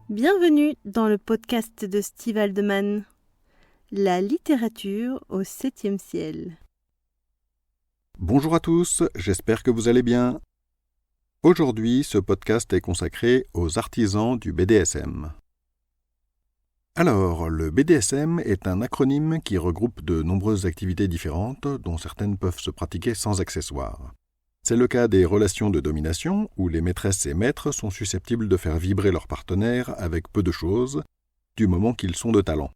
Bienvenue dans le podcast de Steve Haldeman, la littérature au 7e ciel. Bonjour à tous, j'espère que vous allez bien. Aujourd'hui, ce podcast est consacré aux artisans du BDSM. Alors, le BDSM est un acronyme qui regroupe de nombreuses activités différentes dont certaines peuvent se pratiquer sans accessoires. C'est le cas des relations de domination où les maîtresses et maîtres sont susceptibles de faire vibrer leur partenaire avec peu de choses, du moment qu'ils sont de talent.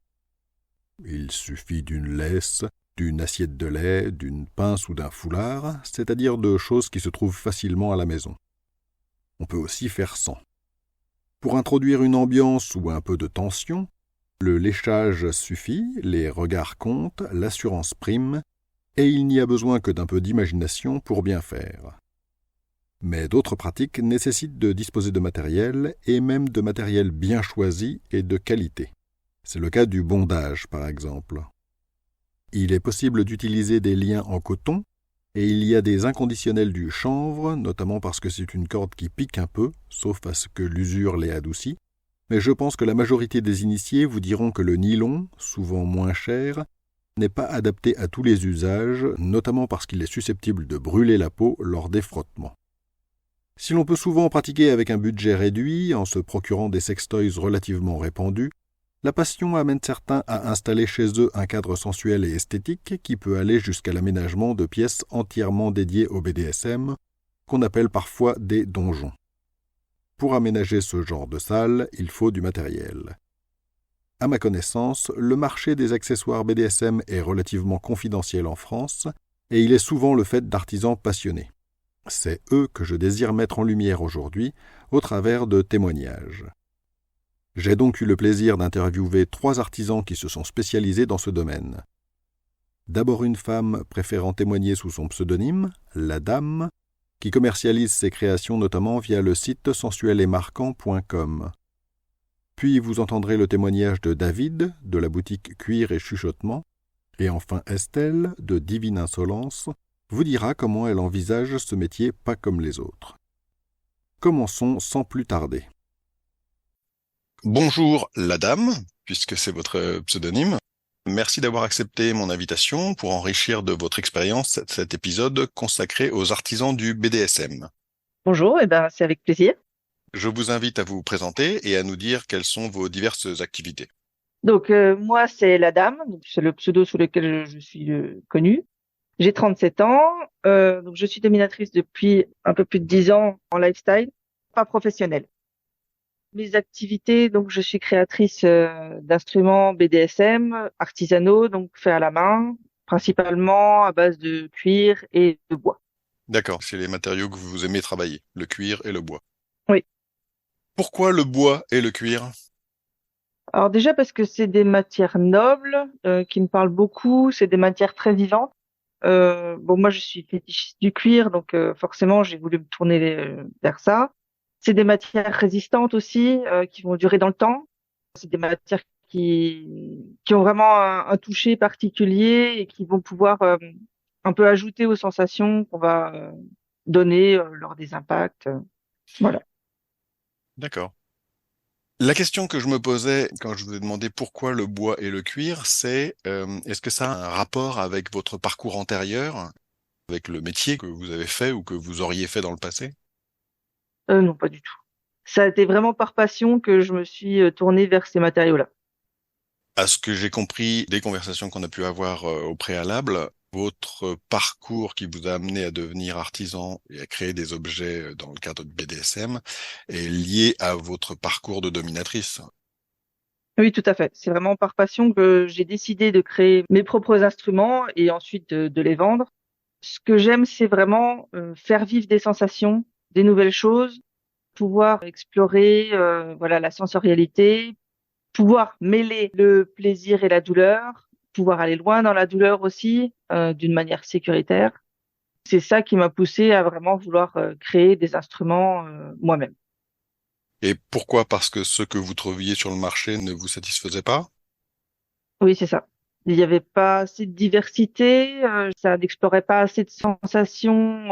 Il suffit d'une laisse, d'une assiette de lait, d'une pince ou d'un foulard, c'est-à-dire de choses qui se trouvent facilement à la maison. On peut aussi faire sans. Pour introduire une ambiance ou un peu de tension, le léchage suffit, les regards comptent, l'assurance prime, et il n'y a besoin que d'un peu d'imagination pour bien faire. Mais d'autres pratiques nécessitent de disposer de matériel, et même de matériel bien choisi et de qualité. C'est le cas du bondage, par exemple. Il est possible d'utiliser des liens en coton, et il y a des inconditionnels du chanvre, notamment parce que c'est une corde qui pique un peu, sauf à ce que l'usure l'ait adoucie, mais je pense que la majorité des initiés vous diront que le nylon, souvent moins cher, n'est pas adapté à tous les usages, notamment parce qu'il est susceptible de brûler la peau lors des frottements. Si l'on peut souvent pratiquer avec un budget réduit, en se procurant des sextoys relativement répandus, la passion amène certains à installer chez eux un cadre sensuel et esthétique qui peut aller jusqu'à l'aménagement de pièces entièrement dédiées au BDSM, qu'on appelle parfois des donjons. Pour aménager ce genre de salle, il faut du matériel. À ma connaissance, le marché des accessoires BDSM est relativement confidentiel en France et il est souvent le fait d'artisans passionnés. C'est eux que je désire mettre en lumière aujourd'hui au travers de témoignages. J'ai donc eu le plaisir d'interviewer 3 artisans qui se sont spécialisés dans ce domaine. D'abord une femme préférant témoigner sous son pseudonyme, La Dame, qui commercialise ses créations notamment via le site sensueletmarquant.com. Puis vous entendrez le témoignage de David, de la boutique Cuir et Chuchotement, et enfin Estelle, de Divine Insolence, vous dira comment elle envisage ce métier pas comme les autres. Commençons sans plus tarder. Bonjour la dame, puisque c'est votre pseudonyme. Merci d'avoir accepté mon invitation pour enrichir de votre expérience cet épisode consacré aux artisans du BDSM. Bonjour, c'est avec plaisir. Je vous invite à vous présenter et à nous dire quelles sont vos diverses activités. Donc, moi, c'est la dame, donc c'est le pseudo sous lequel je suis connue. J'ai 37 ans, donc je suis dominatrice depuis un peu plus de 10 ans en lifestyle, pas professionnel. Mes activités, donc je suis créatrice d'instruments BDSM, artisanaux, donc faits à la main, principalement à base de cuir et de bois. D'accord, c'est les matériaux que vous aimez travailler, le cuir et le bois. Oui. Pourquoi le bois et le cuir ? Alors déjà parce que c'est des matières nobles qui me parlent beaucoup, c'est des matières très vivantes. Moi je suis fétichiste du cuir, donc forcément j'ai voulu me tourner vers ça. C'est des matières résistantes aussi, qui vont durer dans le temps. C'est des matières qui ont vraiment un toucher particulier et qui vont pouvoir un peu ajouter aux sensations qu'on va donner lors des impacts. Voilà. D'accord. La question que je me posais quand je vous ai demandé pourquoi le bois et le cuir, c'est est-ce que ça a un rapport avec votre parcours antérieur, avec le métier que vous avez fait ou que vous auriez fait dans le passé ? Non, pas du tout. Ça a été vraiment par passion que je me suis tournée vers ces matériaux-là. À ce que j'ai compris des conversations qu'on a pu avoir au préalable, votre parcours qui vous a amené à devenir artisan et à créer des objets dans le cadre du BDSM est lié à votre parcours de dominatrice. Oui, tout à fait. C'est vraiment par passion que j'ai décidé de créer mes propres instruments et ensuite de les vendre. Ce que j'aime, c'est vraiment faire vivre des sensations, des nouvelles choses, pouvoir explorer la sensorialité, pouvoir mêler le plaisir et la douleur, pouvoir aller loin dans la douleur aussi, d'une manière sécuritaire. C'est ça qui m'a poussée à vraiment vouloir créer des instruments moi-même. Et pourquoi ? Parce que ce que vous trouviez sur le marché ne vous satisfaisait pas ? Oui, c'est ça. Il n'y avait pas assez de diversité, ça n'explorait pas assez de sensations.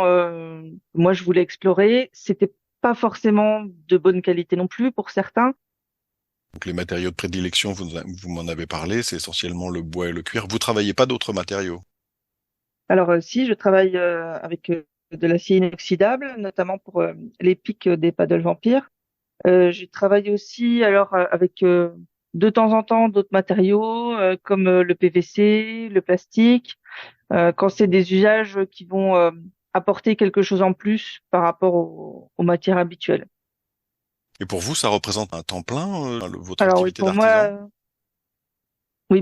Moi, je voulais explorer. C'était pas forcément de bonne qualité non plus pour certains. Donc les matériaux de prédilection, vous m'en avez parlé, c'est essentiellement le bois et le cuir. Vous travaillez pas d'autres matériaux? Alors si, je travaille avec de l'acier inoxydable, notamment pour les pics des paddles vampires. Je travaille aussi alors avec de temps en temps d'autres matériaux comme le PVC, le plastique, quand c'est des usages qui vont apporter quelque chose en plus par rapport aux matières habituelles. Et pour vous, ça représente un temps plein, votre Alors oui, activité d'artisan?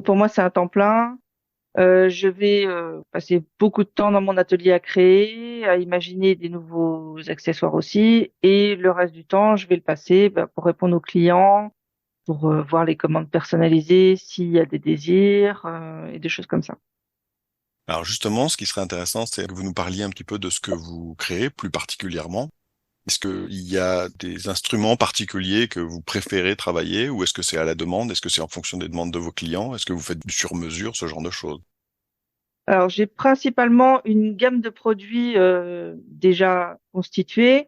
pour moi c'est un temps plein. Je vais passer beaucoup de temps dans mon atelier à créer, à imaginer des nouveaux accessoires aussi, et le reste du temps, je vais le passer pour répondre aux clients, pour voir les commandes personnalisées, s'il y a des désirs et des choses comme ça. Alors justement, ce qui serait intéressant, c'est que vous nous parliez un petit peu de ce que vous créez plus particulièrement. Est-ce qu'il y a des instruments particuliers que vous préférez travailler ou est-ce que c'est à la demande? Est-ce que c'est en fonction des demandes de vos clients? Est-ce que vous faites du sur-mesure, ce genre de choses? Alors, j'ai principalement une gamme de produits déjà constituée.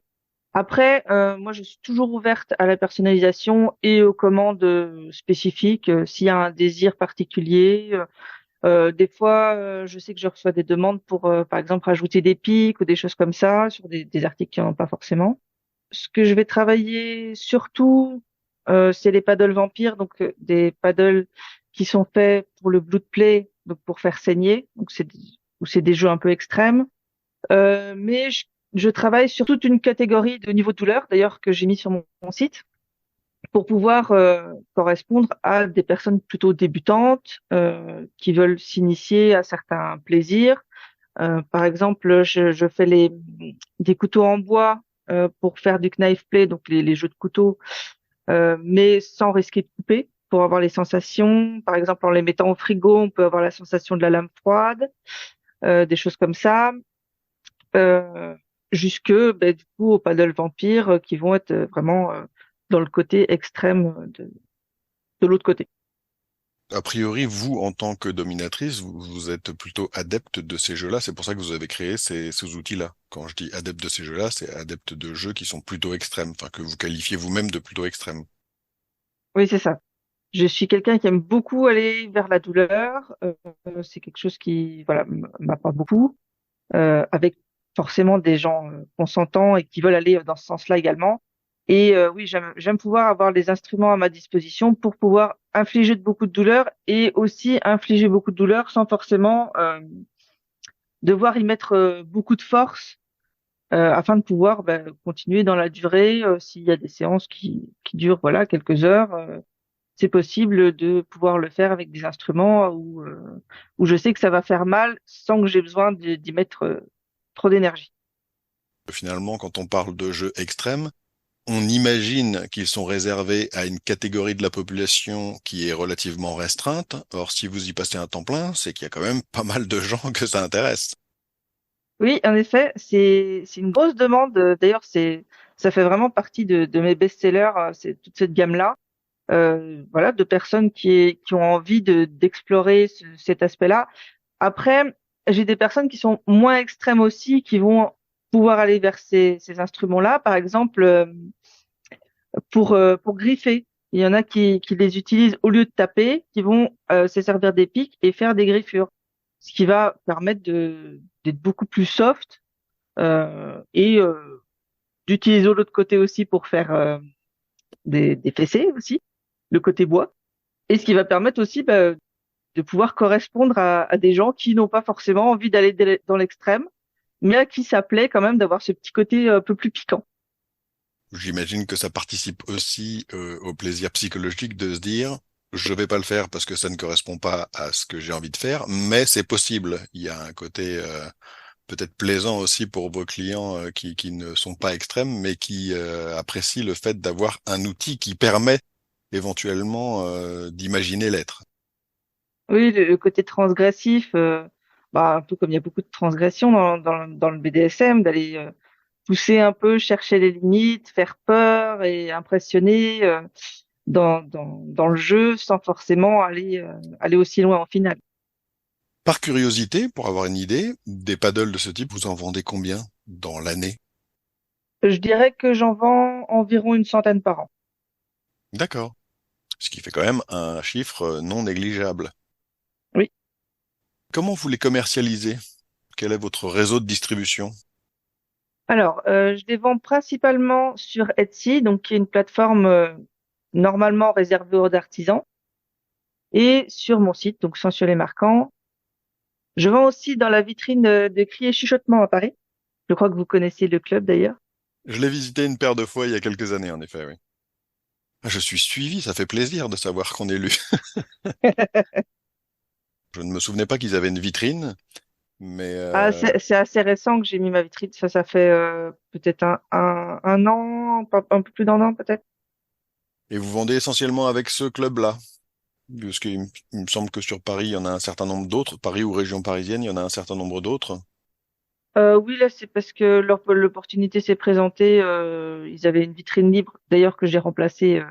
Après, moi, je suis toujours ouverte à la personnalisation et aux commandes spécifiques s'il y a un désir particulier. Des fois, je sais que je reçois des demandes pour, par exemple, rajouter des pics ou des choses comme ça sur des articles qui n'en ont pas forcément. Ce que je vais travailler surtout, c'est les paddles vampires, donc des paddles qui sont faits pour le blood play, donc pour faire saigner. Donc c'est des jeux un peu extrêmes. Mais je travaille sur toute une catégorie de niveau de douleur, d'ailleurs que j'ai mis sur mon site, pour pouvoir correspondre à des personnes plutôt débutantes qui veulent s'initier à certains plaisirs. Par exemple, je fais des couteaux en bois pour faire du knife play, donc les jeux de couteaux, mais sans risquer de couper, pour avoir les sensations. Par exemple, en les mettant au frigo, on peut avoir la sensation de la lame froide, des choses comme ça. Euh, Jusque, du coup, aux paddle vampires qui vont être vraiment dans le côté extrême de l'autre côté. A priori, vous, en tant que dominatrice, vous êtes plutôt adepte de ces jeux-là. C'est pour ça que vous avez créé ces outils-là. Quand je dis adepte de ces jeux-là, c'est adepte de jeux qui sont plutôt extrêmes, enfin que vous qualifiez vous-même de plutôt extrêmes. Oui, c'est ça. Je suis quelqu'un qui aime beaucoup aller vers la douleur. C'est quelque chose qui, voilà, m'apporte beaucoup, avec forcément des gens consentants et qui veulent aller dans ce sens-là également. Et oui, j'aime pouvoir avoir les instruments à ma disposition pour pouvoir infliger beaucoup de douleur et aussi infliger beaucoup de douleur sans forcément devoir y mettre beaucoup de force afin de pouvoir continuer dans la durée. S'il y a des séances qui durent voilà quelques heures, c'est possible de pouvoir le faire avec des instruments où je sais que ça va faire mal sans que j'ai besoin d'y mettre trop d'énergie. Finalement, quand on parle de jeux extrêmes, on imagine qu'ils sont réservés à une catégorie de la population qui est relativement restreinte. Or, si vous y passez un temps plein, c'est qu'il y a quand même pas mal de gens que ça intéresse. Oui, en effet, c'est une grosse demande. D'ailleurs, ça fait vraiment partie de mes best-sellers, c'est toute cette gamme-là. Voilà, de personnes qui ont envie d'explorer cet aspect-là. Après, j'ai des personnes qui sont moins extrêmes aussi, qui vont pouvoir aller vers ces instruments-là. Par exemple, pour griffer. Il y en a qui les utilisent au lieu de taper, qui vont se servir des pics et faire des griffures, ce qui va permettre d'être beaucoup plus soft et d'utiliser l'autre côté aussi pour faire des fessées aussi, le côté bois, et ce qui va permettre aussi de pouvoir correspondre à des gens qui n'ont pas forcément envie d'aller dans l'extrême, mais à qui ça plaît quand même d'avoir ce petit côté un peu plus piquant. J'imagine que ça participe aussi au plaisir psychologique de se dire, je vais pas le faire parce que ça ne correspond pas à ce que j'ai envie de faire, mais c'est possible. Il y a un côté peut-être plaisant aussi pour vos clients qui ne sont pas extrêmes, mais qui apprécient le fait d'avoir un outil qui permet éventuellement d'imaginer l'être. Oui, le côté transgressif, un peu comme il y a beaucoup de transgressions dans le BDSM, d'aller pousser un peu, chercher les limites, faire peur et impressionner dans le jeu sans forcément aller aussi loin en finale. Par curiosité, pour avoir une idée, des paddles de ce type, vous en vendez combien dans l'année? Je dirais que j'en vends environ une centaine par an. D'accord. Ce qui fait quand même un chiffre non négligeable. Oui. Comment vous les commercialisez? Quel est votre réseau de distribution? Alors, je les vends principalement sur Etsy, donc qui est une plateforme normalement réservée aux artisans, et sur mon site, donc Sensuel et Marquant. Je vends aussi dans la vitrine de Cris et Chuchotements à Paris. Je crois que vous connaissez le club d'ailleurs. Je l'ai visité une paire de fois il y a quelques années, en effet, oui. Ah, je suis suivi, ça fait plaisir de savoir qu'on est lu. Je ne me souvenais pas qu'ils avaient une vitrine, mais Ah, c'est assez récent que j'ai mis ma vitrine. Ça fait peut-être un an, un peu plus d'un an peut-être. et vous vendez essentiellement avec ce club-là. Parce qu'il me semble que sur Paris, il y en a un certain nombre d'autres. Paris ou région parisienne, il y en a un certain nombre d'autres. Oui, là, c'est parce que l'opportunité s'est présentée. Ils avaient une vitrine libre, d'ailleurs, que j'ai remplacée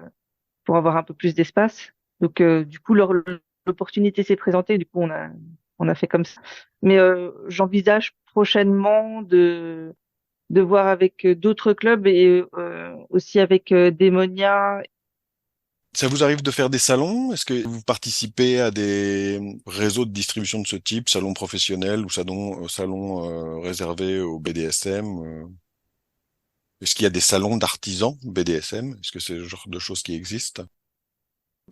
pour avoir un peu plus d'espace. Donc, du coup, l'opportunité s'est présentée. Du coup, on a fait comme ça. Mais j'envisage prochainement de voir avec d'autres clubs et aussi avec Démonia. Ça vous arrive de faire des salons? Est-ce que vous participez à des réseaux de distribution de ce type, salons professionnels ou salons réservés au BDSM? Est-ce qu'il y a des salons d'artisans BDSM? Est-ce que c'est le genre de choses qui existent?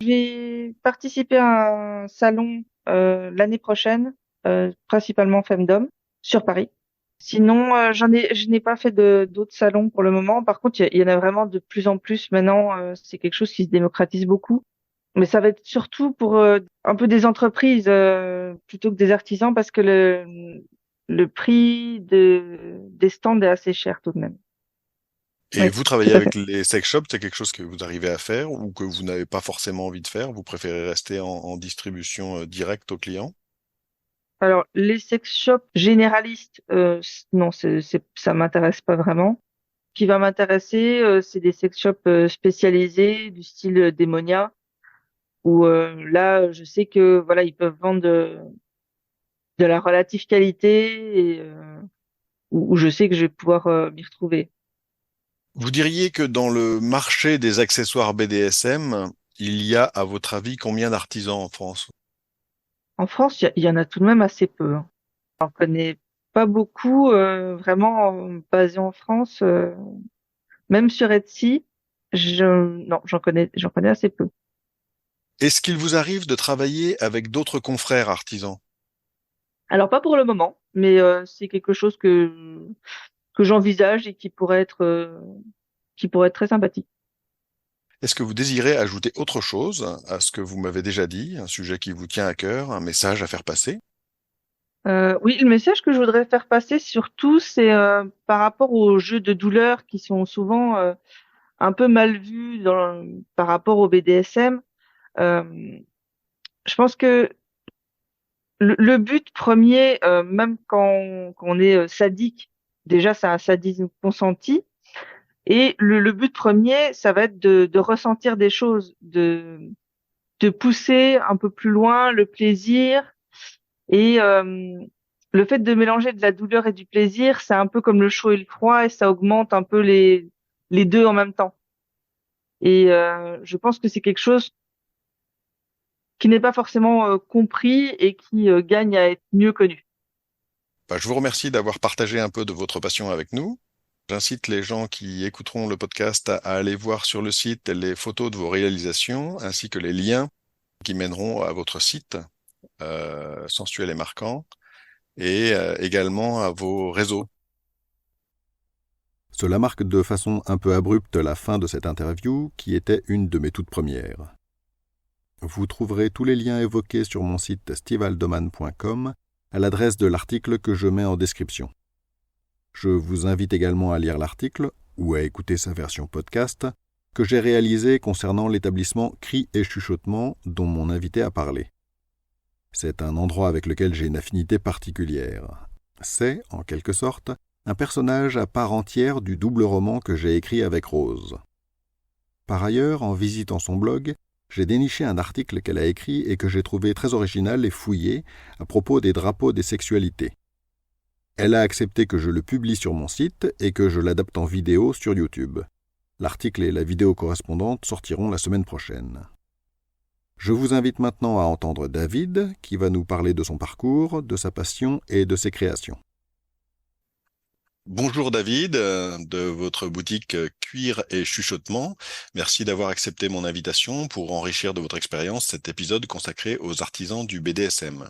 J'ai participé à un salon l'année prochaine, principalement Femdom, sur Paris. Sinon, je n'ai pas fait d'autres salons pour le moment. Par contre, il y en a vraiment de plus en plus maintenant. C'est quelque chose qui se démocratise beaucoup. Mais ça va être surtout pour un peu des entreprises plutôt que des artisans parce que le prix des stands est assez cher tout de même. Et Oui, vous tout travaillez à fait. avec les sex shops, c'est quelque chose que vous arrivez à faire ou que vous n'avez pas forcément envie de faire? Vous préférez rester en distribution directe aux clients? Alors, les sex shops généralistes, non, ça m'intéresse pas vraiment. Ce qui va m'intéresser, c'est des sex shops spécialisés du style Démonia, où là, je sais que voilà, ils peuvent vendre de la relative qualité et où je sais que je vais pouvoir m'y retrouver. Vous diriez que dans le marché des accessoires BDSM, il y a, à votre avis, combien d'artisans en France? En France, il y en a tout de même assez peu, hein. J'en connais pas beaucoup vraiment basés en France, même sur Etsy. Non, j'en connais assez peu. Est-ce qu'il vous arrive de travailler avec d'autres confrères artisans? Alors pas pour le moment, mais c'est quelque chose que j'envisage et qui pourrait être très sympathique. Est-ce que vous désirez ajouter autre chose à ce que vous m'avez déjà dit, un sujet qui vous tient à cœur, un message à faire passer? Oui, le message que je voudrais faire passer surtout, c'est par rapport aux jeux de douleur qui sont souvent un peu mal vus par rapport au BDSM. Euh, je pense que le but premier, même quand on est sadique, déjà c'est un sadisme consenti, et le but premier, ça va être de ressentir des choses, de pousser un peu plus loin le plaisir. Et le fait de mélanger de la douleur et du plaisir, c'est un peu comme le chaud et le froid, et ça augmente un peu les deux en même temps. Et je pense que c'est quelque chose qui n'est pas forcément compris et qui gagne à être mieux connu. Bah, je vous remercie d'avoir partagé un peu de votre passion avec nous. J'incite les gens qui écouteront le podcast à aller voir sur le site les photos de vos réalisations ainsi que les liens qui mèneront à votre site sensuel et marquant et également à vos réseaux. Cela marque de façon un peu abrupte la fin de cette interview qui était une de mes toutes premières. Vous trouverez tous les liens évoqués sur mon site stevehaldeman.com à l'adresse de l'article que je mets en description. Je vous invite également à lire l'article, ou à écouter sa version podcast, que j'ai réalisé concernant l'établissement Cris et Chuchotements dont mon invité a parlé. C'est un endroit avec lequel j'ai une affinité particulière. C'est, en quelque sorte, un personnage à part entière du double roman que j'ai écrit avec Rose. Par ailleurs, en visitant son blog, j'ai déniché un article qu'elle a écrit et que j'ai trouvé très original et fouillé à propos des drapeaux des sexualités. Elle a accepté que je le publie sur mon site et que je l'adapte en vidéo sur YouTube. L'article et la vidéo correspondante sortiront la semaine prochaine. Je vous invite maintenant à entendre David, qui va nous parler de son parcours, de sa passion et de ses créations. Bonjour David, de votre boutique Cuir et Chuchotement. Merci d'avoir accepté mon invitation pour enrichir de votre expérience cet épisode consacré aux artisans du BDSM.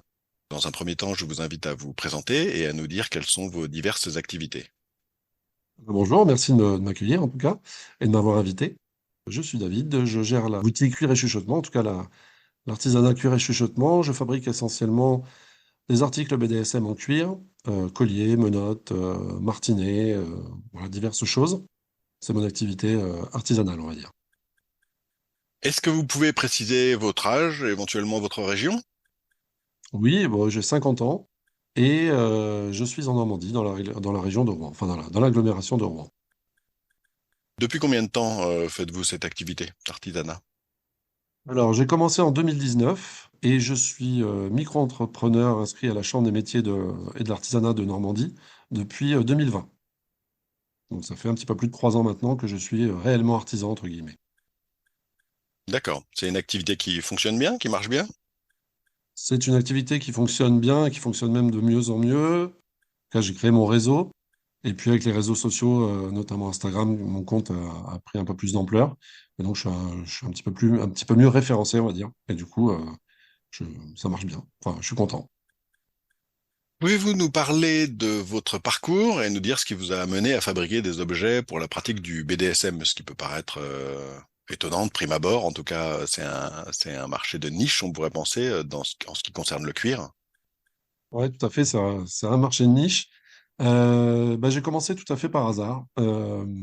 Dans un premier temps, je vous invite à vous présenter et à nous dire quelles sont vos diverses activités. Bonjour, merci de m'accueillir en tout cas et de m'avoir invité. Je suis David, je gère la boutique Cuir et Chuchotement, en tout cas l'artisanat Cuir et Chuchotement. Je fabrique essentiellement des articles BDSM en cuir, colliers, menottes, martinets, voilà, diverses choses. C'est mon activité artisanale, on va dire. Est-ce que vous pouvez préciser votre âge, éventuellement votre région? Oui, bon, j'ai 50 ans et je suis en Normandie, dans la région de Rouen, enfin dans l'agglomération de Rouen. Depuis combien de temps faites-vous cette activité d'artisanat? Alors, j'ai commencé en 2019 et je suis micro-entrepreneur inscrit à la Chambre des métiers et de l'artisanat de Normandie depuis 2020. Donc, ça fait un petit peu plus de 3 ans maintenant que je suis réellement artisan, entre guillemets. D'accord. C'est une activité qui fonctionne bien, qui marche bien? C'est une activité qui fonctionne bien et qui fonctionne même de mieux en mieux. Là, j'ai créé mon réseau et puis avec les réseaux sociaux, notamment Instagram, mon compte a pris un peu plus d'ampleur. Et donc, je suis un petit peu mieux référencé, on va dire. Et du coup, je- ça marche bien. Enfin, je suis content. Pouvez-vous nous parler de votre parcours et nous dire ce qui vous a amené à fabriquer des objets pour la pratique du BDSM, ce qui peut paraître étonnant de prime abord. En tout cas, c'est un marché de niche, on pourrait penser, en ce qui concerne le cuir. Ouais, tout à fait, c'est un marché de niche. Bah, j'ai commencé tout à fait par hasard.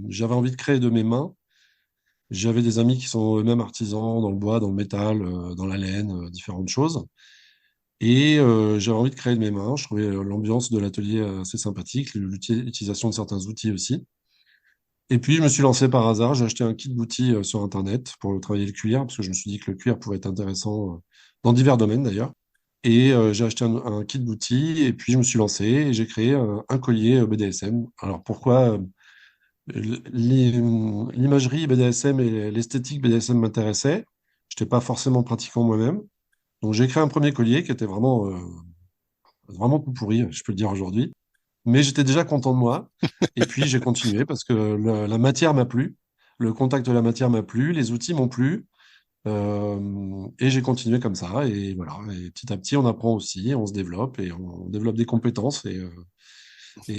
J'avais envie de créer de mes mains. J'avais des amis qui sont eux-mêmes artisans dans le bois, dans le métal, dans la laine, différentes choses. Et j'avais envie de créer de mes mains. Je trouvais l'ambiance de l'atelier assez sympathique, l'utilisation de certains outils aussi. Et puis, je me suis lancé par hasard. J'ai acheté un kit d'outils sur Internet pour travailler le cuir, parce que je me suis dit que le cuir pouvait être intéressant dans divers domaines d'ailleurs. Et j'ai acheté un kit d'outils et puis je me suis lancé et j'ai créé un collier BDSM. Alors pourquoi l'imagerie BDSM et l'esthétique BDSM m'intéressaient? Je n'étais pas forcément pratiquant moi-même. Donc j'ai créé un premier collier qui était vraiment tout pourri, je peux le dire aujourd'hui. Mais j'étais déjà content de moi. Et puis j'ai continué parce que la matière m'a plu, le contact de la matière m'a plu, les outils m'ont plu. Et j'ai continué comme ça, et voilà. Et petit à petit, on apprend aussi, on se développe, et on développe des compétences, et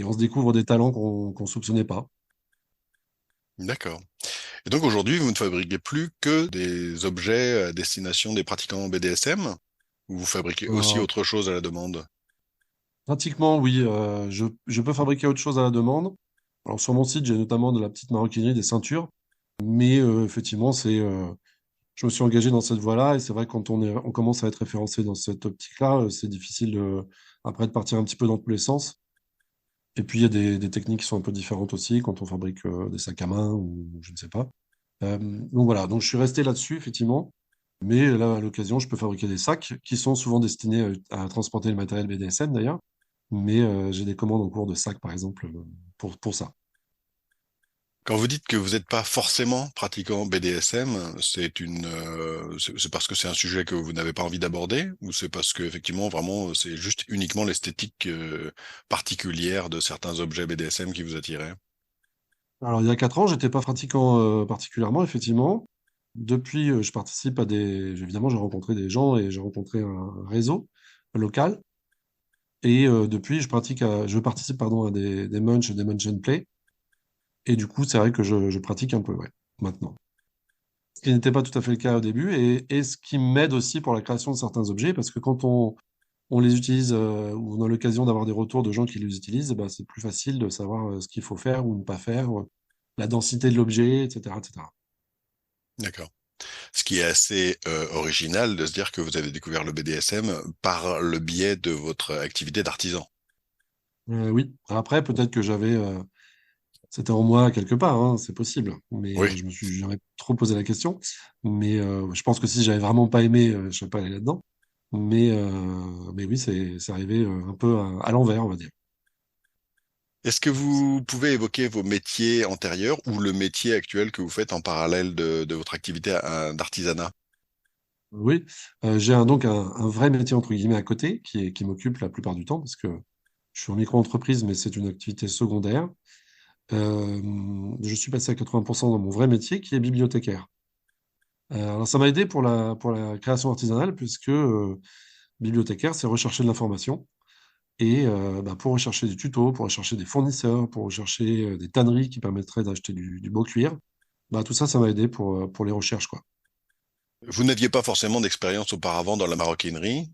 on se découvre des talents qu'on soupçonnait pas. D'accord. Et donc aujourd'hui, vous ne fabriquez plus que des objets à destination des pratiquants BDSM, ou vous fabriquez aussi Euh, autre chose à la demande? Pratiquement, oui, je peux fabriquer autre chose à la demande. Alors sur mon site, j'ai notamment de la petite maroquinerie, des ceintures, mais effectivement, je me suis engagé dans cette voie-là, et c'est vrai que quand on commence à être référencé dans cette optique-là, c'est difficile après de partir un petit peu dans tous les sens. Et puis, il y a des techniques qui sont un peu différentes aussi quand on fabrique des sacs à main ou je ne sais pas. Donc voilà, donc je suis resté là-dessus, effectivement. Mais là, à l'occasion, je peux fabriquer des sacs qui sont souvent destinés à transporter le matériel BDSM d'ailleurs. Mais j'ai des commandes en cours de sacs, par exemple, pour ça. Quand vous dites que vous n'êtes pas forcément pratiquant BDSM, c'est parce que c'est un sujet que vous n'avez pas envie d'aborder, ou c'est parce que effectivement vraiment c'est juste uniquement l'esthétique particulière de certains objets BDSM qui vous attiraient? Alors, il y a 4 ans, j'étais pas pratiquant particulièrement, effectivement. Depuis, je participe à évidemment, j'ai rencontré des gens et j'ai rencontré un réseau local. Et depuis, je participe pardon, à des munch, des munch and play. Et du coup, c'est vrai que je pratique un peu, ouais, maintenant. Ce qui n'était pas tout à fait le cas au début, et ce qui m'aide aussi pour la création de certains objets, parce que quand on les utilise, ou on a l'occasion d'avoir des retours de gens qui les utilisent, bah, c'est plus facile de savoir ce qu'il faut faire ou ne pas faire, la densité de l'objet, etc., etc. D'accord. Ce qui est assez original de se dire que vous avez découvert le BDSM par le biais de votre activité d'artisan. Oui. Après, peut-être que c'était en moi quelque part, hein, c'est possible. Mais Oui. je me suis jamais trop posé la question. Mais je pense que si j'avais vraiment pas aimé, je serais pas allé là-dedans. Mais oui, c'est arrivé un peu à l'envers, on va dire. Est-ce que vous pouvez évoquer vos métiers antérieurs ou le métier actuel que vous faites en parallèle de votre activité d'artisanat? Oui, j'ai donc un vrai métier entre guillemets à côté qui m'occupe la plupart du temps parce que je suis en micro-entreprise, mais c'est une activité secondaire. Je suis passé à 80% dans mon vrai métier qui est bibliothécaire. Alors ça m'a aidé pour la création artisanale puisque bibliothécaire, c'est rechercher de l'information. Et bah, pour rechercher des tutos, pour rechercher des fournisseurs, pour rechercher des tanneries qui permettraient d'acheter du beau cuir, bah, tout ça, ça m'a aidé pour les recherches, quoi. Vous n'aviez pas forcément d'expérience auparavant dans la maroquinerie.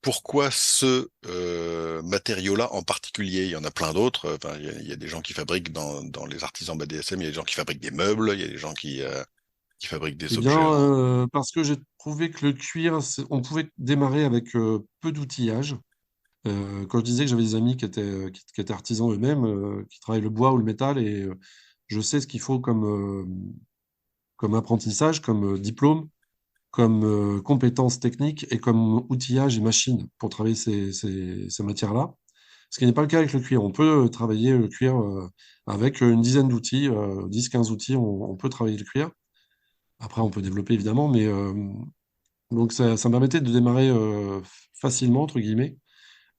Pourquoi ce matériau-là en particulier? Il y en a plein d'autres. Enfin, il y a des gens qui fabriquent dans les artisans BDSM, il y a des gens qui fabriquent des meubles, il y a des gens qui fabriquent Eh des bien, objets en... parce que j'ai trouvé que le cuir, on pouvait démarrer avec peu d'outillage. Quand je disais que j'avais des amis qui étaient artisans eux-mêmes, qui travaillent le bois ou le métal, et je sais ce qu'il faut comme apprentissage, comme diplôme, comme compétences techniques et comme outillage et machine pour travailler ces matières-là. Ce qui n'est pas le cas avec le cuir. On peut travailler le cuir avec une dizaine d'outils, 10-15 outils, on peut travailler le cuir. Après, on peut développer évidemment, mais donc ça me permettait de démarrer facilement, entre guillemets.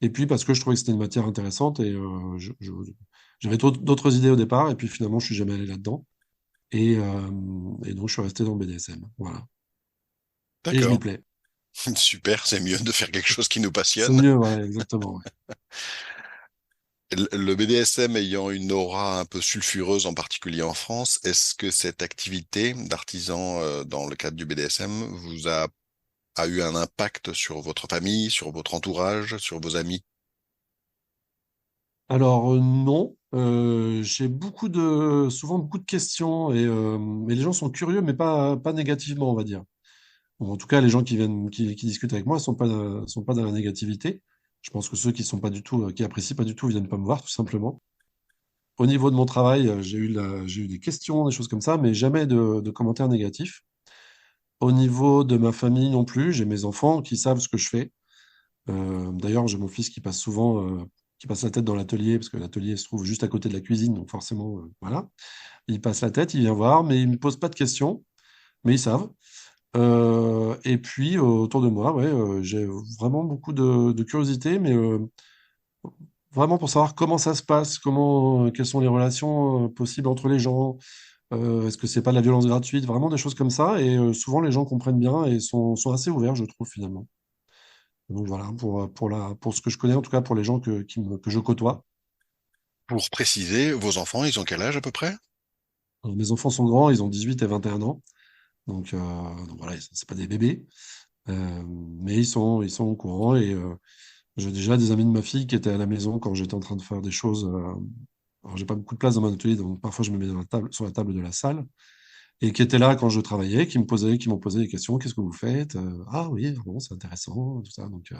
Et puis parce que je trouvais que c'était une matière intéressante et j'avais d'autres idées au départ, et puis finalement, je suis jamais allé là-dedans. Et donc, je suis resté dans le BDSM. Voilà. Et je m'y D'accord. plais. Super, c'est mieux de faire quelque chose qui nous C'est passionne. mieux, ouais, exactement. Ouais. Le BDSM ayant une aura un peu sulfureuse, en particulier en France, est-ce que cette activité d'artisan dans le cadre du BDSM a eu un impact sur votre famille, sur votre entourage, sur vos amis? Alors non, j'ai souvent beaucoup de questions et les gens sont curieux, mais pas négativement, on va dire. Bon, en tout cas, les gens qui discutent avec moi sont pas dans la négativité. Je pense que ceux qui sont pas du tout, qui apprécient pas du tout, viennent pas me voir, tout simplement. Au niveau de mon travail, j'ai eu des questions, des choses comme ça, mais jamais de commentaires négatifs. Au niveau de ma famille non plus, j'ai mes enfants qui savent ce que je fais. D'ailleurs, j'ai mon fils qui passe souvent, qui passe la tête dans l'atelier, parce que l'atelier se trouve juste à côté de la cuisine, donc forcément, voilà. Il passe la tête, il vient voir, mais il ne me pose pas de questions, mais ils savent. Et puis, autour de moi, ouais, j'ai vraiment beaucoup de curiosité, mais vraiment pour savoir comment ça se passe, quelles sont les relations possibles entre les gens, est-ce que c'est pas de la violence gratuite, vraiment des choses comme ça. Et souvent, les gens comprennent bien et sont assez ouverts, je trouve, finalement. Donc voilà, pour ce que je connais, en tout cas pour les gens que je côtoie. Pour préciser, vos enfants, ils ont quel âge à peu près? Alors, mes enfants sont grands, ils ont 18 et 21 ans. Donc voilà, c'est pas des bébés. Mais ils sont au courant. Et j'ai déjà des amis de ma fille qui étaient à la maison quand j'étais en train de faire des choses. Alors, j'ai pas beaucoup de place dans mon atelier, donc parfois je me mets sur la table de la salle. Et qui étaient là quand je travaillais, qui m'ont posé des questions. Qu'est-ce que vous faites? Ah oui, ah bon, c'est intéressant, tout ça. Donc,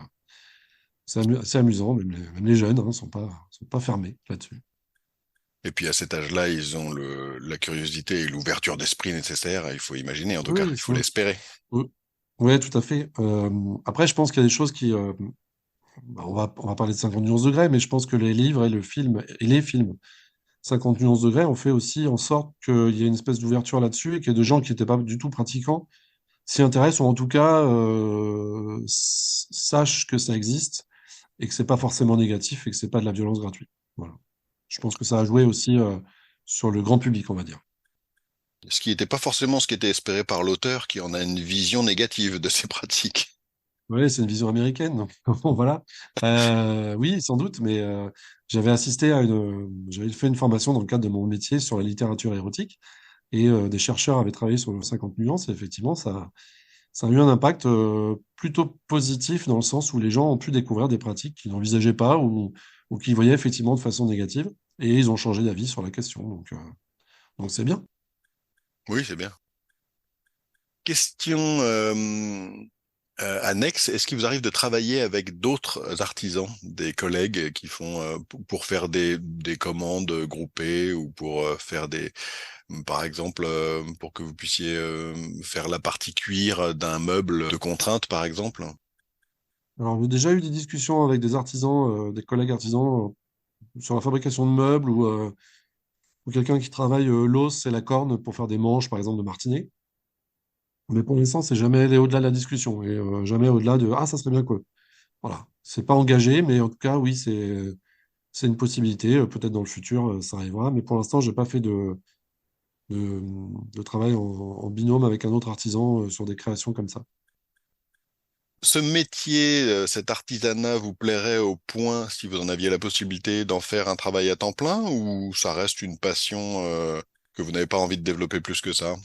c'est amusant, même les jeunes hein, sont pas fermés là-dessus. Et puis à cet âge-là, ils ont la curiosité et l'ouverture d'esprit nécessaire, il faut imaginer en tout cas, Oui, il faut l'espérer. oui, ouais, tout à fait. Après, je pense qu'il y a des choses bah, on va parler de 50 nuances degrés, mais je pense que les livres et le film, et les films 50 nuances degrés ont fait aussi en sorte qu'il y ait une espèce d'ouverture là-dessus et que des gens qui n'étaient pas du tout pratiquants s'y intéressent ou en tout cas sachent que ça existe et que c'est pas forcément négatif et que c'est pas de la violence gratuite. Voilà. Je pense que ça a joué aussi sur le grand public, on va dire. Ce qui n'était pas forcément ce qui était espéré par l'auteur, qui en a une vision négative de ces pratiques. Oui, c'est une vision américaine, donc bon, voilà. Oui, sans doute, mais j'avais fait une formation dans le cadre de mon métier sur la littérature érotique, et des chercheurs avaient travaillé sur le 50 nuances, et effectivement, ça a eu un impact plutôt positif dans le sens où les gens ont pu découvrir des pratiques qu'ils n'envisageaient pas ou qu'ils voyaient effectivement de façon négative, et ils ont changé d'avis sur la question, donc c'est bien. Oui, c'est bien. Question annexe, est-ce qu'il vous arrive de travailler avec d'autres artisans, des collègues qui font pour faire des commandes groupées ou pour faire par exemple, pour que vous puissiez faire la partie cuir d'un meuble de contrainte, par exemple? Alors, j'ai déjà eu des discussions avec des artisans, des collègues artisans, sur la fabrication de meubles ou quelqu'un qui travaille l'os et la corne pour faire des manches, par exemple, de martinet. Mais pour l'instant, c'est jamais allé au-delà de la discussion et jamais au-delà de ah, ça serait bien que. Voilà. C'est pas engagé, mais en tout cas, oui, c'est une possibilité. Peut-être dans le futur, ça arrivera. Mais pour l'instant, j'ai pas fait de, de travail en binôme avec un autre artisan sur des créations comme ça. Ce métier, cet artisanat vous plairait au point, si vous en aviez la possibilité, d'en faire un travail à temps plein, ou ça reste une passion, que vous n'avez pas envie de développer plus que ça?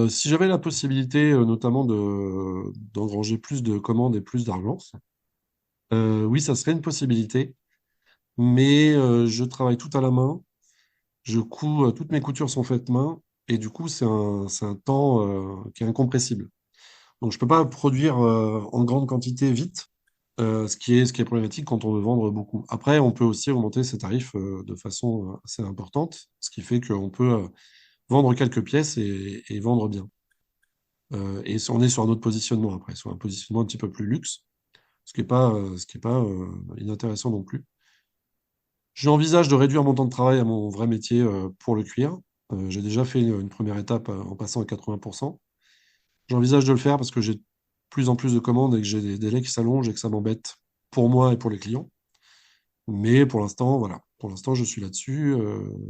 Si j'avais la possibilité, notamment d'engranger plus de commandes et plus d'argent, oui, ça serait une possibilité. Mais je travaille tout à la main. Je couds, toutes mes coutures sont faites main. Et du coup, c'est un temps qui est incompressible. Donc, je peux pas produire en grande quantité vite, ce qui est problématique quand on veut vendre beaucoup. Après, on peut aussi augmenter ses tarifs de façon assez importante, ce qui fait qu'on peut vendre quelques pièces et vendre bien. Et on est sur un autre positionnement après, sur un positionnement un petit peu plus luxe, ce qui est pas inintéressant non plus. J'envisage de réduire mon temps de travail à mon vrai métier pour le cuir. J'ai déjà fait une première étape en passant à 80%. J'envisage de le faire parce que j'ai de plus en plus de commandes et que j'ai des délais qui s'allongent et que ça m'embête pour moi et pour les clients. Mais pour l'instant, voilà. Pour l'instant, je suis là-dessus.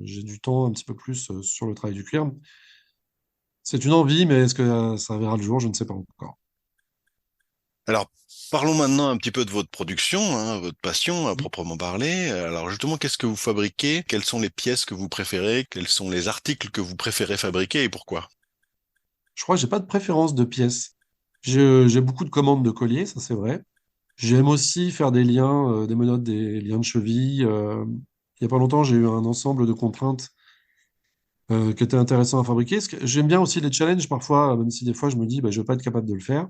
J'ai du temps un petit peu plus sur le travail du cuir. C'est une envie, mais est-ce que ça verra le jour? Je ne sais pas encore. Alors, parlons maintenant un petit peu de votre production, hein, votre passion à proprement parler. Alors justement, qu'est-ce que vous fabriquez? Quelles sont les pièces que vous préférez? Quels sont les articles que vous préférez fabriquer et pourquoi? Je crois que j'ai pas de préférence de pièces. J'ai beaucoup de commandes de colliers, ça c'est vrai. J'aime aussi faire des liens, des menottes, des liens de cheville. Il y a pas longtemps, j'ai eu un ensemble de contraintes qui étaient intéressants à fabriquer. J'aime bien aussi les challenges parfois, même si des fois je me dis, bah, je vais pas être capable de le faire.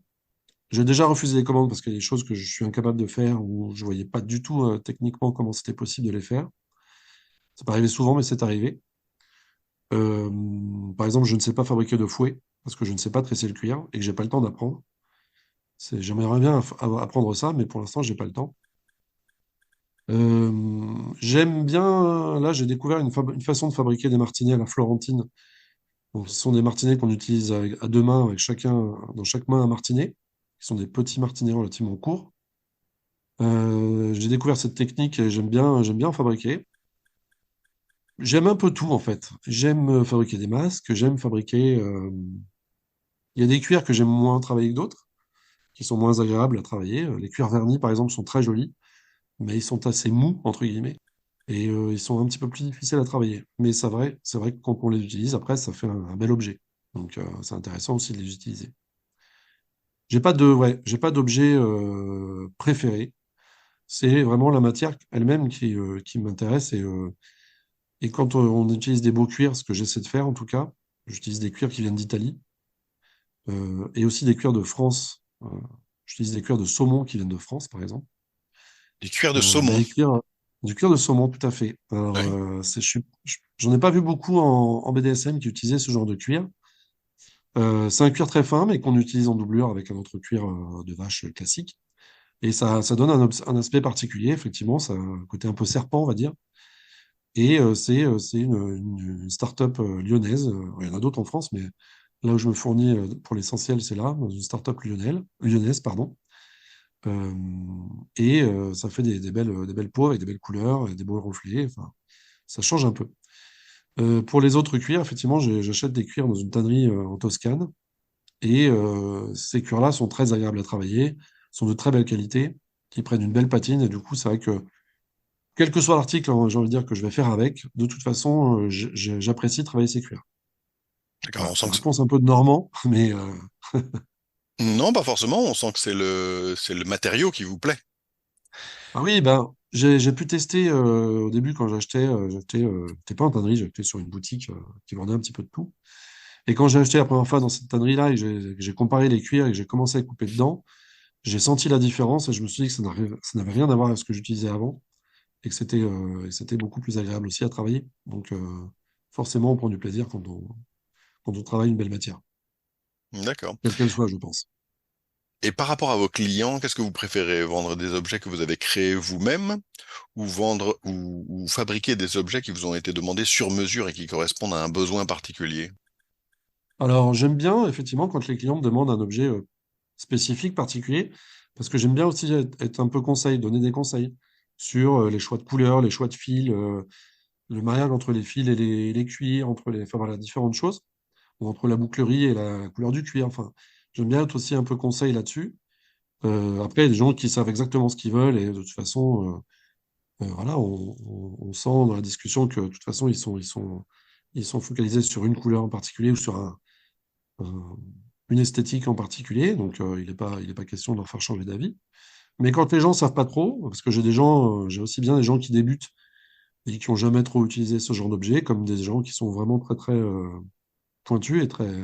J'ai déjà refusé des commandes parce qu'il y a des choses que je suis incapable de faire ou je voyais pas du tout techniquement comment c'était possible de les faire. Ça pas arrivé souvent, mais c'est arrivé. Euh, Par exemple, je ne sais pas fabriquer de fouet parce que je ne sais pas tresser le cuir et que j'ai pas le temps d'apprendre. J'aimerais bien apprendre ça, mais pour l'instant, j'ai pas le temps. J'aime bien, là, j'ai découvert une façon de fabriquer des martinets à la florentine. Donc, ce sont des martinets qu'on utilise à deux mains, avec chacun, dans chaque main un martinet. Ce sont des petits martinets relativement courts. J'ai découvert cette technique et j'aime bien en fabriquer. J'aime un peu tout, en fait. J'aime fabriquer des masques, j'aime fabriquer. Il y a des cuirs que j'aime moins travailler que d'autres, qui sont moins agréables à travailler. Les cuirs vernis, par exemple, sont très jolis, mais ils sont assez mous, entre guillemets. Et ils sont un petit peu plus difficiles à travailler. Mais c'est vrai que quand on les utilise, après, ça fait un bel objet. Donc, c'est intéressant aussi de les utiliser. Ouais, j'ai pas d'objet préféré. C'est vraiment la matière elle-même qui m'intéresse. Et quand on utilise des beaux cuirs, ce que j'essaie de faire en tout cas, j'utilise des cuirs qui viennent d'Italie et aussi des cuirs de France. J'utilise des cuirs de saumon qui viennent de France, par exemple. Des cuirs de Mais saumon. du cuir de saumon, tout à fait. Alors, Oui. j'en ai pas vu beaucoup en BDSM qui utilisaient ce genre de cuir. C'est un cuir très fin, mais qu'on utilise en doublure avec un autre cuir de vache classique. Et ça donne un aspect particulier, effectivement. Ça a un côté un peu serpent, on va dire. Et c'est une start-up lyonnaise. Il y en a d'autres en France, mais là où je me fournis pour l'essentiel, c'est là, dans une start-up lyonnaise, pardon. Euh, et ça fait des belles peaux avec des belles couleurs et des beaux reflets. Enfin, ça change un peu. Pour les autres cuirs, effectivement, j'achète des cuirs dans une tannerie en Toscane. Et ces cuirs-là sont très agréables à travailler, sont de très belle qualité, qui prennent une belle patine. Et du coup, c'est vrai que quel que soit l'article, hein, j'ai envie de dire que je vais faire avec, de toute façon, j'apprécie travailler ces cuirs. D'accord, Voilà, on c'est sent une que réponse un peu de Normand, mais non, pas forcément, on sent que c'est le matériau qui vous plaît. ah oui, ben j'ai pu tester au début quand j'achetais, j'étais pas en tannerie, j'achetais sur une boutique qui vendait un petit peu de tout. Et quand j'ai acheté la première fois dans cette tannerie-là et que j'ai comparé les cuirs et que j'ai commencé à couper dedans, j'ai senti la différence et je me suis dit que ça n'avait rien à voir avec ce que j'utilisais avant et que c'était beaucoup plus agréable aussi à travailler. Donc, forcément, on prend du plaisir quand on travaille une belle matière, D'accord. quelle qu'elle soit, je pense. Et par rapport à vos clients, qu'est-ce que vous préférez? Vendre des objets que vous avez créés vous-même ou vendre ou fabriquer des objets qui vous ont été demandés sur mesure et qui correspondent à un besoin particulier? Alors, j'aime bien, effectivement, quand les clients me demandent un objet spécifique, particulier, parce que j'aime bien aussi être un peu conseil, donner des conseils sur les choix de couleurs, les choix de fils, le mariage entre les fils et les cuirs, enfin voilà, différentes choses, ou entre la bouclerie et la couleur du cuir. Enfin, j'aime bien être aussi un peu conseil là-dessus. Après, il y a des gens qui savent exactement ce qu'ils veulent et de toute façon, voilà, on sent dans la discussion que de toute façon, ils sont focalisés sur une couleur en particulier ou sur un- une esthétique en particulier. Donc, il est pas question de leur faire changer d'avis. Mais quand les gens savent pas trop, parce que j'ai aussi bien des gens qui débutent et qui ont jamais trop utilisé ce genre d'objet, comme des gens qui sont vraiment très très pointus et très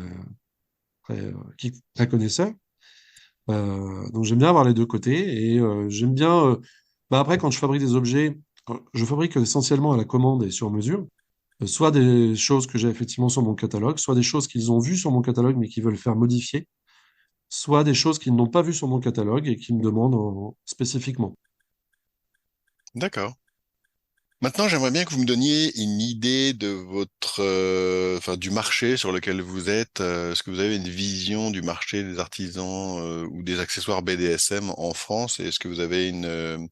connaisseurs. Donc j'aime bien avoir les deux côtés et j'aime bien. Bah après, quand je fabrique des objets, je fabrique essentiellement à la commande et sur mesure. Soit des choses que j'ai effectivement sur mon catalogue, soit des choses qu'ils ont vues sur mon catalogue mais qui veulent faire modifier, soit des choses qu'ils n'ont pas vues sur mon catalogue et qui me demandent spécifiquement. D'accord. Maintenant, j'aimerais bien que vous me donniez une idée de votre, enfin, du marché sur lequel vous êtes. Est-ce que vous avez une vision du marché des artisans ou des accessoires BDSM en France? Et est-ce que vous avez une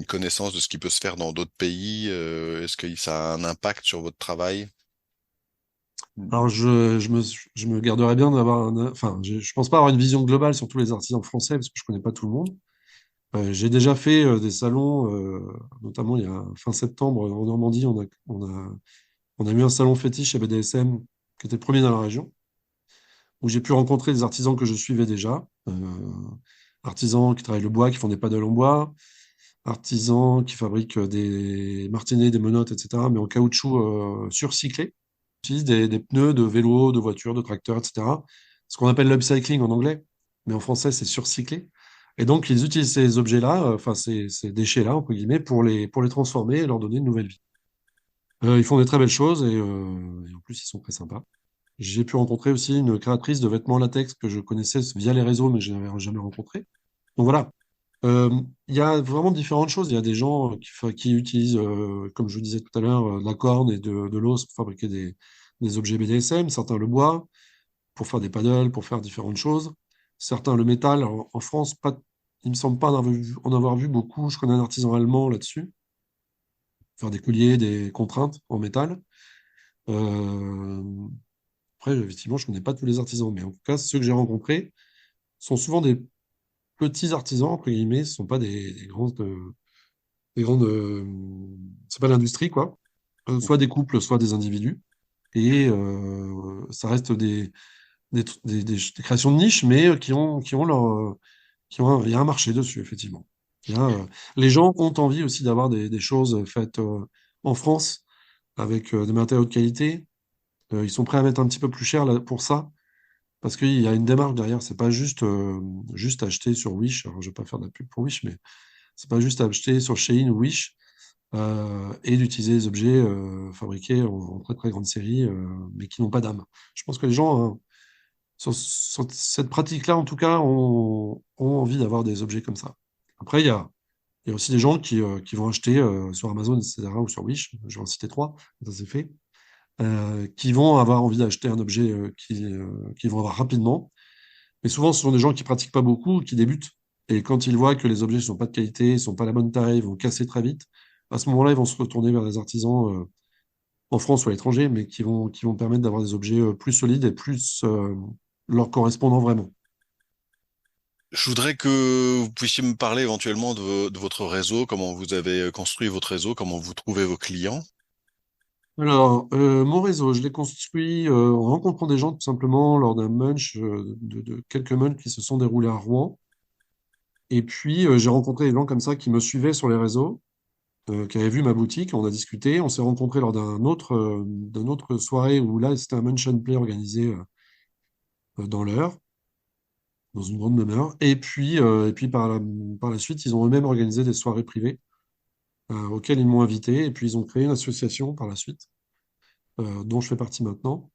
connaissance de ce qui peut se faire dans d'autres pays? Est-ce que ça a un impact sur votre travail? Alors je me garderais bien d'avoir enfin, je pense pas avoir une vision globale sur tous les artisans français parce que je connais pas tout le monde. J'ai déjà fait des salons, notamment il y a fin septembre en Normandie, on a eu un salon fétiche à BDSM qui était le premier dans la région, où j'ai pu rencontrer des artisans que je suivais déjà, artisans qui travaillent le bois, qui font des paddles en bois, artisans qui fabriquent des martinets, des menottes, etc., mais en caoutchouc surcyclé, utilisent des pneus de vélo, de voiture, de tracteur, etc. Ce qu'on appelle l'upcycling en anglais, mais en français c'est surcyclé. Et donc ils utilisent ces objets-là, enfin ces déchets-là, entre guillemets, pour les transformer et leur donner une nouvelle vie. Ils font des très belles choses et en plus ils sont très sympas. J'ai pu rencontrer aussi une créatrice de vêtements latex que je connaissais via les réseaux, mais que je n'avais jamais rencontré. Donc voilà. Euh, Il y a vraiment différentes choses. Il y a des gens qui utilisent, comme je vous disais tout à l'heure, de la corne et de l'os pour fabriquer des objets BDSM. Certains le bois pour faire des paddles, pour faire différentes choses. Certains le métal. En France, pas, il me semble pas en avoir vu beaucoup. Je connais un artisan allemand là-dessus, faire des colliers, des contraintes en métal. Euh, Après, effectivement, je connais pas tous les artisans, mais en tout cas, ceux que j'ai rencontrés sont souvent des petits artisans, entre guillemets. Ce sont pas des grandes, c'est pas l'industrie, quoi. Soit des couples, soit des individus. Et ça reste des créations de niche, mais qui ont il y a un marché dessus, effectivement. Les gens ont envie aussi d'avoir des choses faites en France avec des matériaux de qualité. Ils sont prêts à mettre un petit peu plus cher là, pour ça, parce qu'il y a une démarche derrière. C'est pas juste acheter sur Wish. Alors, je vais pas faire de la pub pour Wish, mais c'est pas juste acheter sur Shein ou Wish et d'utiliser des objets fabriqués en très très grande série, mais qui n'ont pas d'âme. Je pense que les gens, sur cette pratique-là, en tout cas, ont envie d'avoir des objets comme ça. Après, il y a aussi des gens qui vont acheter sur Amazon, etc., ou sur Wish, je vais en citer trois, ça c'est fait, qui vont avoir envie d'acheter un objet qu'ils vont avoir rapidement. Mais souvent, ce sont des gens qui pratiquent pas beaucoup, qui débutent. Et quand ils voient que les objets ne sont pas de qualité, ne sont pas la bonne taille, ils vont casser très vite, à ce moment-là, ils vont se retourner vers des artisans en France ou à l'étranger, mais qui vont permettre d'avoir des objets plus solides et plus leur correspondant vraiment. Je voudrais que vous puissiez me parler éventuellement de votre réseau, comment vous avez construit votre réseau, comment vous trouvez vos clients. Alors, mon réseau, je l'ai construit en rencontrant des gens tout simplement lors d'un munch, de quelques munchs qui se sont déroulés à Rouen. Et puis, j'ai rencontré des gens comme ça qui me suivaient sur les réseaux. qui avait vu ma boutique. On a discuté. On s'est rencontrés lors d'une autre soirée où là, c'était un Munch and Play organisé dans l'heure, dans une grande demeure. Et puis par la suite, ils ont eux-mêmes organisé des soirées privées auxquelles ils m'ont invité. Et puis, ils ont créé une association par la suite, dont je fais partie maintenant,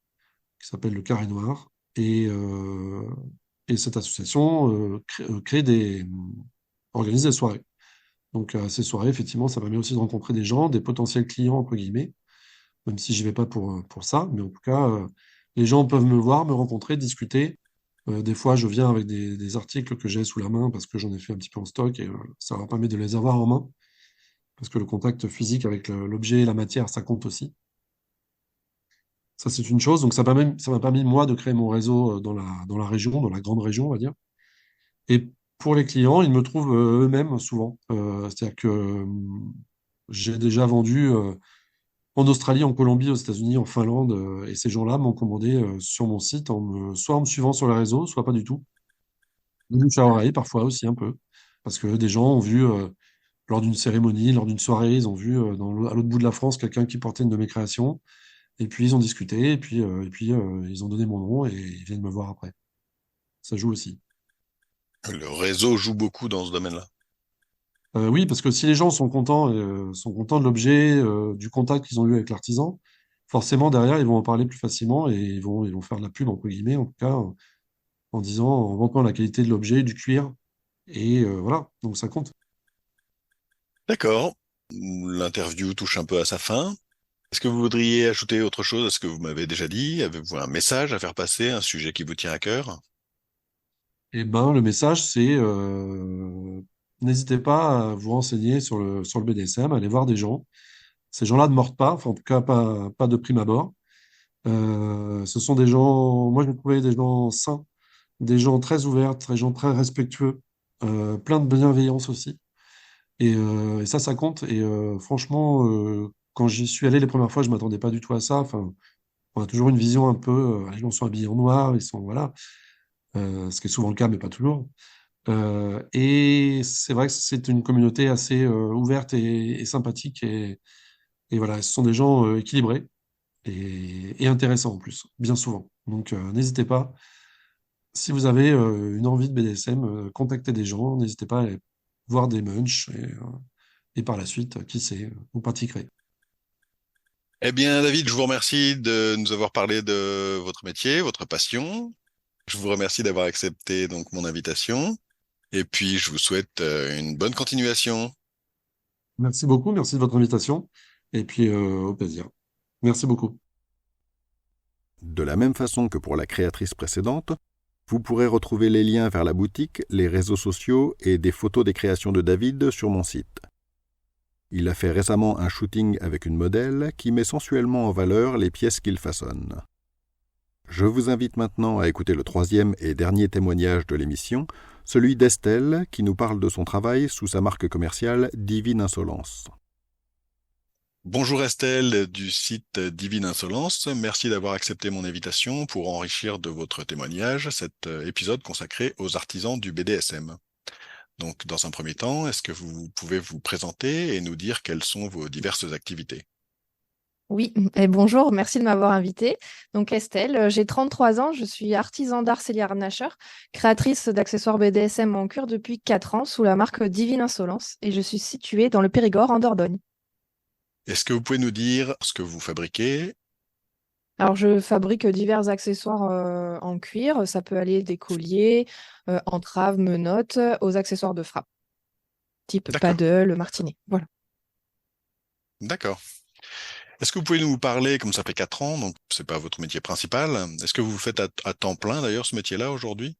qui s'appelle le Carré Noir. Et cette association organise des soirées. Donc, ces soirées, effectivement, ça permet aussi de rencontrer des gens, des potentiels clients, entre guillemets, même si je vais pas pour ça. Mais en tout cas, les gens peuvent me voir, me rencontrer, discuter. Des fois, je viens avec des articles que j'ai sous la main parce que j'en ai fait un petit peu en stock et ça leur permet de les avoir en main. Parce que le contact physique avec l'objet et la matière, ça compte aussi. Ça, c'est une chose. Donc, ça m'a permis, moi, de créer mon réseau dans la région, dans la grande région, on va dire. Et pour les clients, ils me trouvent eux-mêmes souvent. C'est-à-dire que j'ai déjà vendu en Australie, en Colombie, aux États-Unis, en Finlande, et ces gens-là m'ont commandé sur mon site, soit en me suivant sur les réseaux, soit pas du tout. Du bouche à oreille, parfois aussi un peu. Parce que des gens ont vu, lors d'une cérémonie, lors d'une soirée, ils ont vu à l'autre bout de la France quelqu'un qui portait une de mes créations. Et puis ils ont discuté, ils ont donné mon nom et ils viennent me voir après. Ça joue aussi. Le réseau joue beaucoup dans ce domaine-là. Oui, parce que si les gens sont contents de l'objet, du contact qu'ils ont eu avec l'artisan, forcément derrière ils vont en parler plus facilement et ils vont faire de la pub entre guillemets, en tout cas en disant, en vantant la qualité de l'objet, du cuir, et voilà, donc ça compte. D'accord. L'interview touche un peu à sa fin. Est-ce que vous voudriez ajouter autre chose à ce que vous m'avez déjà dit? Avez-vous un message à faire passer, un sujet qui vous tient à cœur? Et ben le message c'est n'hésitez pas à vous renseigner sur le BDSM, allez voir des gens. Ces gens-là ne mordent pas, enfin en tout cas pas de prime abord. Ce sont des gens, moi je me trouvais des gens sains, des gens très ouverts, des gens très respectueux, plein de bienveillance aussi. Et ça compte. Et franchement, quand j'y suis allé les premières fois, je m'attendais pas du tout à ça. Enfin, on a toujours une vision un peu, les gens sont habillés en noir, ils sont, voilà, ce qui est souvent le cas, mais pas toujours. Et c'est vrai que c'est une communauté assez ouverte et sympathique. Et voilà, ce sont des gens équilibrés et intéressants en plus, bien souvent. Donc, n'hésitez pas. Si vous avez une envie de BDSM, contactez des gens, n'hésitez pas à aller voir des munchs et par la suite, qui sait, vous pratiquerez. Eh bien, David, je vous remercie de nous avoir parlé de votre métier, votre passion. Je vous remercie d'avoir accepté donc mon invitation. Et puis, je vous souhaite une bonne continuation. Merci beaucoup, merci de votre invitation et puis au plaisir. Merci beaucoup. De la même façon que pour la créatrice précédente, vous pourrez retrouver les liens vers la boutique, les réseaux sociaux et des photos des créations de David sur mon site. Il a fait récemment un shooting avec une modèle qui met sensuellement en valeur les pièces qu'il façonne. Je vous invite maintenant à écouter le troisième et dernier témoignage de l'émission, celui d'Estelle qui nous parle de son travail sous sa marque commerciale Divine Insolence. Bonjour Estelle du site Divine Insolence, merci d'avoir accepté mon invitation pour enrichir de votre témoignage cet épisode consacré aux artisans du BDSM. Donc dans un premier temps, est-ce que vous pouvez vous présenter et nous dire quelles sont vos diverses activités? Oui, et bonjour, merci de m'avoir invitée. Donc Estelle, j'ai 33 ans, je suis artisan d'art cellier harnacheur, créatrice d'accessoires BDSM en cuir depuis 4 ans sous la marque Divine Insolence et je suis située dans le Périgord en Dordogne. Est-ce que vous pouvez nous dire ce que vous fabriquez? Alors je fabrique divers accessoires en cuir, ça peut aller des colliers, entraves, menottes, aux accessoires de frappe, type D'accord, paddle, martinet. Voilà. d'accord. Est-ce que vous pouvez nous parler, comme ça fait 4 ans, donc c'est pas votre métier principal, est-ce que vous faites à temps plein d'ailleurs ce métier-là aujourd'hui?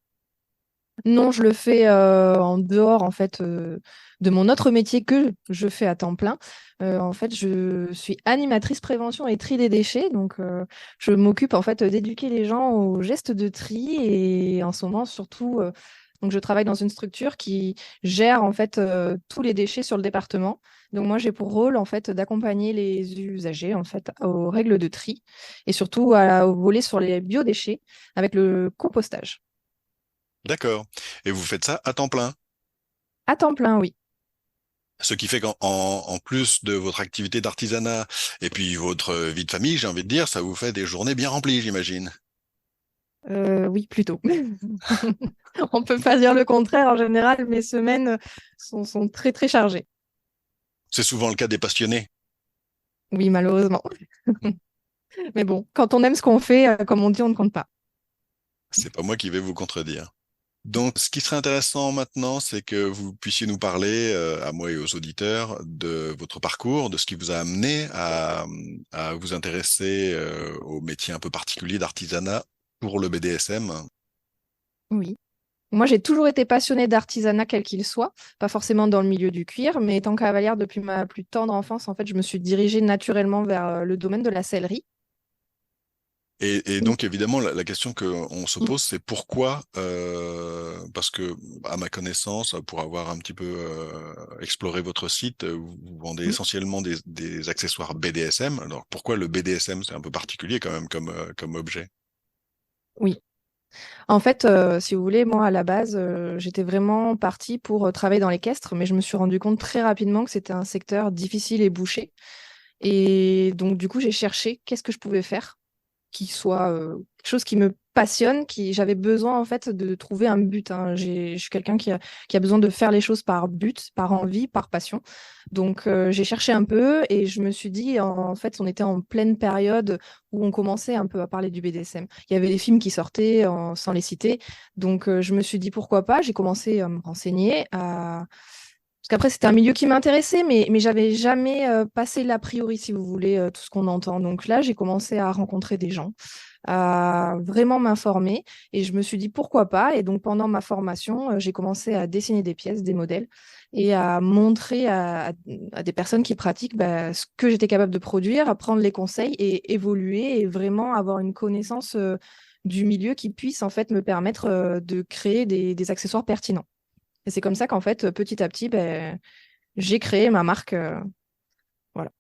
Non, je le fais en dehors en fait de mon autre métier que je fais à temps plein. En fait, je suis animatrice prévention et tri des déchets, donc je m'occupe en fait d'éduquer les gens aux gestes de tri et en ce moment surtout, donc je travaille dans une structure qui gère en fait tous les déchets sur le département. Donc moi j'ai pour rôle en fait d'accompagner les usagers en fait aux règles de tri et surtout au volet sur les biodéchets avec le compostage. D'accord. Et vous faites ça à temps plein? À temps plein, oui. Ce qui fait qu'en plus de votre activité d'artisanat et puis votre vie de famille, j'ai envie de dire, ça vous fait des journées bien remplies, j'imagine. Oui, plutôt. On peut pas dire le contraire. En général, mes semaines sont très, très chargées. C'est souvent le cas des passionnés. Oui, malheureusement. Mais bon, quand on aime ce qu'on fait, comme on dit, on ne compte pas. C'est pas moi qui vais vous contredire. Donc, ce qui serait intéressant maintenant, c'est que vous puissiez nous parler, à moi et aux auditeurs, de votre parcours, de ce qui vous a amené à vous intéresser au métier un peu particulier d'artisanat pour le BDSM. Oui. Moi, j'ai toujours été passionnée d'artisanat, quel qu'il soit, pas forcément dans le milieu du cuir, mais étant cavalière depuis ma plus tendre enfance, en fait, je me suis dirigée naturellement vers le domaine de la sellerie. Et Mm. donc, évidemment, la question qu'on se Mm. pose, c'est pourquoi, parce que, à ma connaissance, pour avoir un petit peu exploré votre site, vous vendez Mm. essentiellement des accessoires BDSM. Alors, pourquoi le BDSM, c'est un peu particulier quand même comme objet? Oui. En fait, si vous voulez, moi, à la base, j'étais vraiment partie pour travailler dans l'équestre, mais je me suis rendu compte très rapidement que c'était un secteur difficile et bouché. Et donc, du coup, j'ai cherché qu'est-ce que je pouvais faire qui soit quelque chose qui me passionne, qui j'avais besoin en fait de trouver un but, hein. Je suis quelqu'un qui a besoin de faire les choses par but, par envie, par passion. Donc j'ai cherché un peu et je me suis dit en fait on était en pleine période où on commençait un peu à parler du BDSM. Il y avait des films qui sortaient sans les citer. Donc je me suis dit pourquoi pas. J'ai commencé à me renseigner, à parce qu'après, c'était un milieu qui m'intéressait, mais j'avais jamais passé l'a priori, si vous voulez, tout ce qu'on entend. Donc là, j'ai commencé à rencontrer des gens, à vraiment m'informer, et je me suis dit pourquoi pas. Et donc pendant ma formation, j'ai commencé à dessiner des pièces, des modèles, et à montrer à des personnes qui pratiquent bah, ce que j'étais capable de produire, à prendre les conseils et évoluer, et vraiment avoir une connaissance du milieu qui puisse en fait me permettre de créer des accessoires pertinents. Et c'est comme ça qu'en fait, petit à petit, ben, j'ai créé ma marque. Voilà.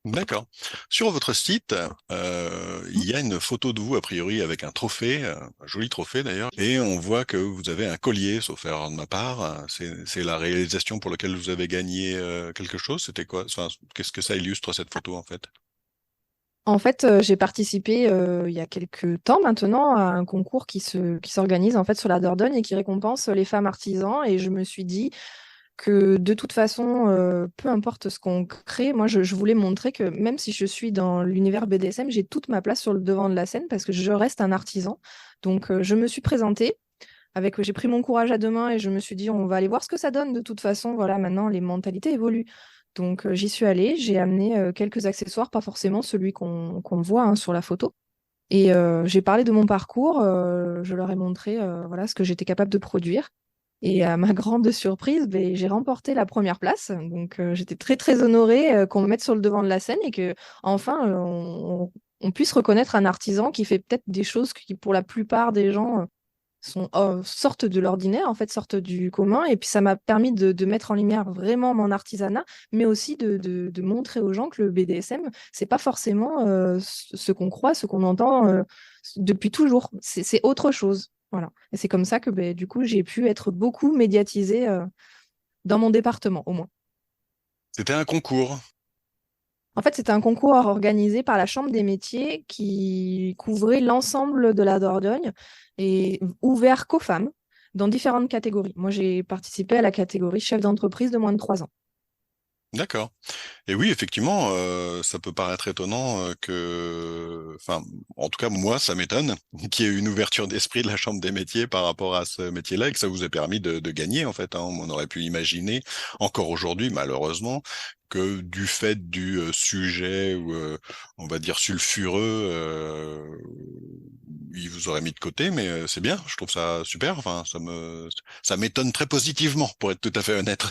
D'accord. Sur votre site, il Mhm. y a une photo de vous, a priori, avec un trophée, un joli trophée d'ailleurs, et on voit que vous avez un collier, sauf erreur de ma part. C'est la réalisation pour laquelle vous avez gagné quelque chose. C'était quoi? Enfin, qu'est-ce que ça illustre cette photo en fait? En fait, j'ai participé il y a quelques temps maintenant à un concours qui s'organise en fait sur la Dordogne et qui récompense les femmes artisans. Et je me suis dit que de toute façon, peu importe ce qu'on crée, moi je voulais montrer que même si je suis dans l'univers BDSM, j'ai toute ma place sur le devant de la scène parce que je reste un artisan. Donc je me suis présentée. J'ai pris mon courage à deux mains et je me suis dit, on va aller voir ce que ça donne. De toute façon, voilà, maintenant les mentalités évoluent. Donc j'y suis allée, j'ai amené quelques accessoires, pas forcément celui qu'on voit hein, sur la photo. Et j'ai parlé de mon parcours, je leur ai montré voilà, ce que j'étais capable de produire. Et à ma grande surprise, ben, j'ai remporté la première place. Donc j'étais très très honorée qu'on me mette sur le devant de la scène et que enfin on puisse reconnaître un artisan qui fait peut-être des choses qui pour la plupart des gens sortent de l'ordinaire, en fait, sortent du commun. Et puis ça m'a permis de mettre en lumière vraiment mon artisanat, mais aussi de montrer aux gens que le BDSM, c'est pas forcément ce qu'on croit, ce qu'on entend depuis toujours. C'est autre chose. Voilà. Et c'est comme ça que ben, du coup, j'ai pu être beaucoup médiatisée dans mon département, au moins. C'était un concours. En fait, c'était un concours organisé par la Chambre des métiers qui couvrait l'ensemble de la Dordogne et ouvert qu'aux femmes dans différentes catégories. Moi, j'ai participé à la catégorie chef d'entreprise de moins de 3 ans. D'accord. Et oui, effectivement, ça peut paraître étonnant enfin, en tout cas, moi, ça m'étonne qu'il y ait eu une ouverture d'esprit de la Chambre des métiers par rapport à ce métier-là et que ça vous ait permis de gagner, en fait, hein. On aurait pu imaginer, encore aujourd'hui, malheureusement, que du fait du sujet, ou, on va dire, sulfureux, il vous aurait mis de côté, mais c'est bien, je trouve ça super. Enfin, ça m'étonne très positivement, pour être tout à fait honnête.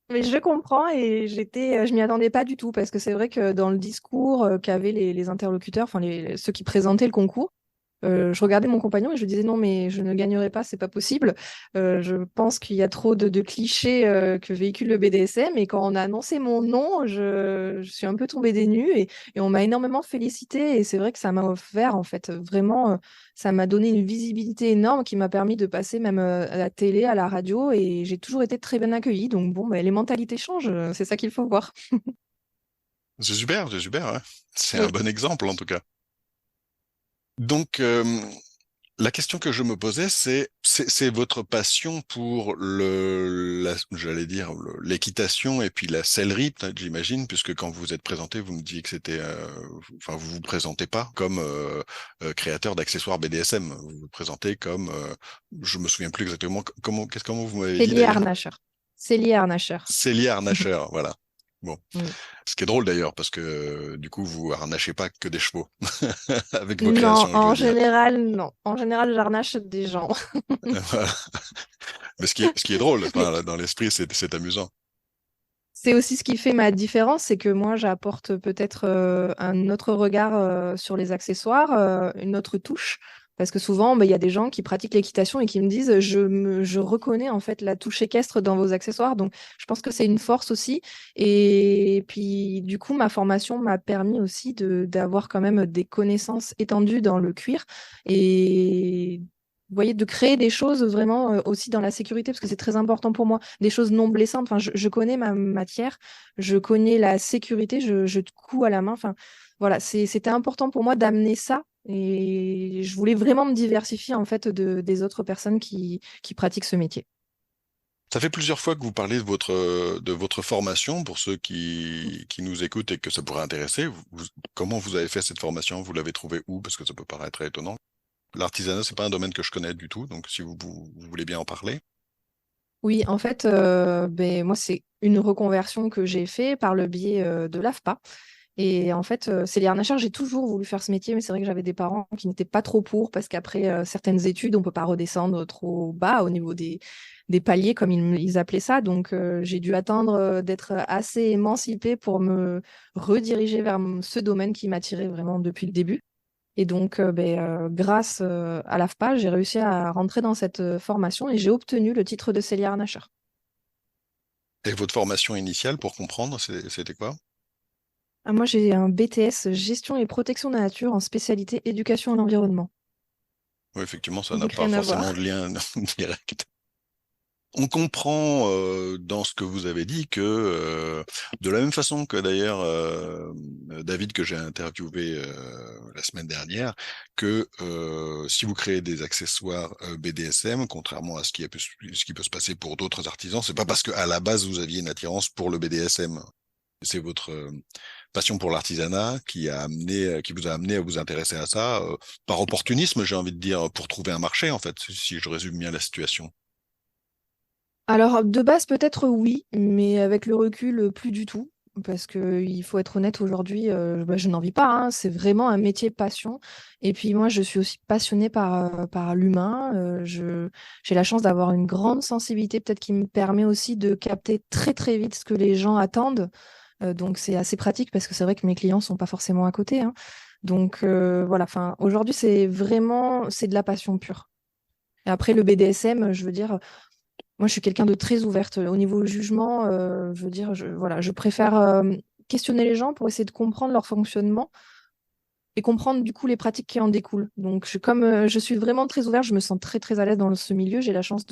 Mais je comprends et je m'y attendais pas du tout parce que c'est vrai que dans le discours qu'avaient les interlocuteurs, enfin ceux qui présentaient le concours, Je regardais mon compagnon et je lui disais non, mais je ne gagnerai pas, c'est pas possible. Je pense qu'il y a trop de clichés que véhicule le BDSM. Et quand on a annoncé mon nom, je suis un peu tombée des nues et on m'a énormément félicité. Et c'est vrai que ça m'a offert, en fait, vraiment, ça m'a donné une visibilité énorme qui m'a permis de passer même à la télé, à la radio. Et j'ai toujours été très bien accueillie. Donc bon, les mentalités changent, c'est ça qu'il faut voir. C'est super, ouais. C'est un Oui. bon exemple, en tout cas. Donc, la question que je me posais, c'est votre passion pour j'allais dire, l'équitation et puis la sellerie, peut-être, j'imagine, puisque quand vous vous êtes présenté, vous me disiez que c'était, enfin, vous vous présentez pas comme créateur d'accessoires BDSM. Vous vous présentez comme, je me souviens plus exactement comment vous m'avez C'est dit lié à d'ailleurs. Harnacher. C'est lié à Harnacher. Cellier harnacheur, voilà. Bon, Oui. ce qui est drôle d'ailleurs, parce que du coup, vous harnachez pas que des chevaux avec vos Non, créations, je en veux dire. général, non. En général, j'harnache des gens. Voilà. Mais ce qui est drôle, enfin, là, dans l'esprit, c'est amusant. C'est aussi ce qui fait ma différence, c'est que moi, j'apporte peut-être un autre regard sur les accessoires, une autre touche. Parce que souvent, bah, il y a des gens qui pratiquent l'équitation et qui me disent, je reconnais en fait la touche équestre dans vos accessoires. Donc, je pense que c'est une force aussi. Et puis, du coup, ma formation m'a permis aussi d'avoir quand même des connaissances étendues dans le cuir. Et vous voyez, de créer des choses vraiment aussi dans la sécurité, parce que c'est très important pour moi, des choses non blessantes. Enfin, je connais ma matière, je connais la sécurité, je te couds à la main. Enfin, voilà, c'était important pour moi d'amener ça. Et je voulais vraiment me diversifier en fait des autres personnes qui pratiquent ce métier. Ça fait plusieurs fois que vous parlez de votre formation pour ceux qui nous écoutent et que ça pourrait intéresser. Comment vous avez fait cette formation? Vous l'avez trouvée où? Parce que ça peut paraître étonnant. L'artisanat, c'est pas un domaine que je connais du tout, donc si vous voulez bien en parler. Oui, en fait, ben, moi, c'est une reconversion que j'ai fait par le biais de l'AFPA. Et en fait, c'est les harnacheurs, j'ai toujours voulu faire ce métier, mais c'est vrai que j'avais des parents qui n'étaient pas trop pour, parce qu'après certaines études, on peut pas redescendre trop bas au niveau des paliers, comme ils appelaient ça. Donc, j'ai dû attendre d'être assez émancipée pour me rediriger vers ce domaine qui m'attirait vraiment depuis le début. Et donc, grâce à l'AFPA, j'ai réussi à rentrer dans cette formation et j'ai obtenu le titre de cellier harnacheur. Et votre formation initiale, pour comprendre, c'était quoi? Ah, moi, j'ai un BTS gestion et protection de la nature en spécialité éducation à l'environnement. Oui, effectivement, ça n'a Donc, pas rien à forcément voir. de lien direct. On comprend dans ce que vous avez dit que de la même façon que d'ailleurs David que j'ai interviewé la semaine dernière, que si vous créez des accessoires BDSM, contrairement à ce qui peut se passer pour d'autres artisans, c'est pas parce que à la base vous aviez une attirance pour le BDSM. C'est votre passion pour l'artisanat qui vous a amené à vous intéresser à ça par opportunisme, j'ai envie de dire, pour trouver un marché en fait, si je résume bien la situation. Alors, de base, peut-être oui, mais avec le recul, plus du tout. Parce que il faut être honnête, aujourd'hui, je n'en vis pas, hein. C'est vraiment un métier passion. Et puis moi, je suis aussi passionnée par l'humain. J'ai la chance d'avoir une grande sensibilité, peut-être qui me permet aussi de capter très très vite ce que les gens attendent. Donc c'est assez pratique parce que c'est vrai que mes clients sont pas forcément à côté, hein. Donc voilà, enfin, aujourd'hui, c'est de la passion pure. Et après, le BDSM, je veux dire, moi, je suis quelqu'un de très ouverte au niveau jugement. Je veux dire, voilà, je préfère questionner les gens pour essayer de comprendre leur fonctionnement et comprendre du coup les pratiques qui en découlent. Donc, comme je suis vraiment très ouverte, je me sens très très à l'aise dans ce milieu. J'ai la chance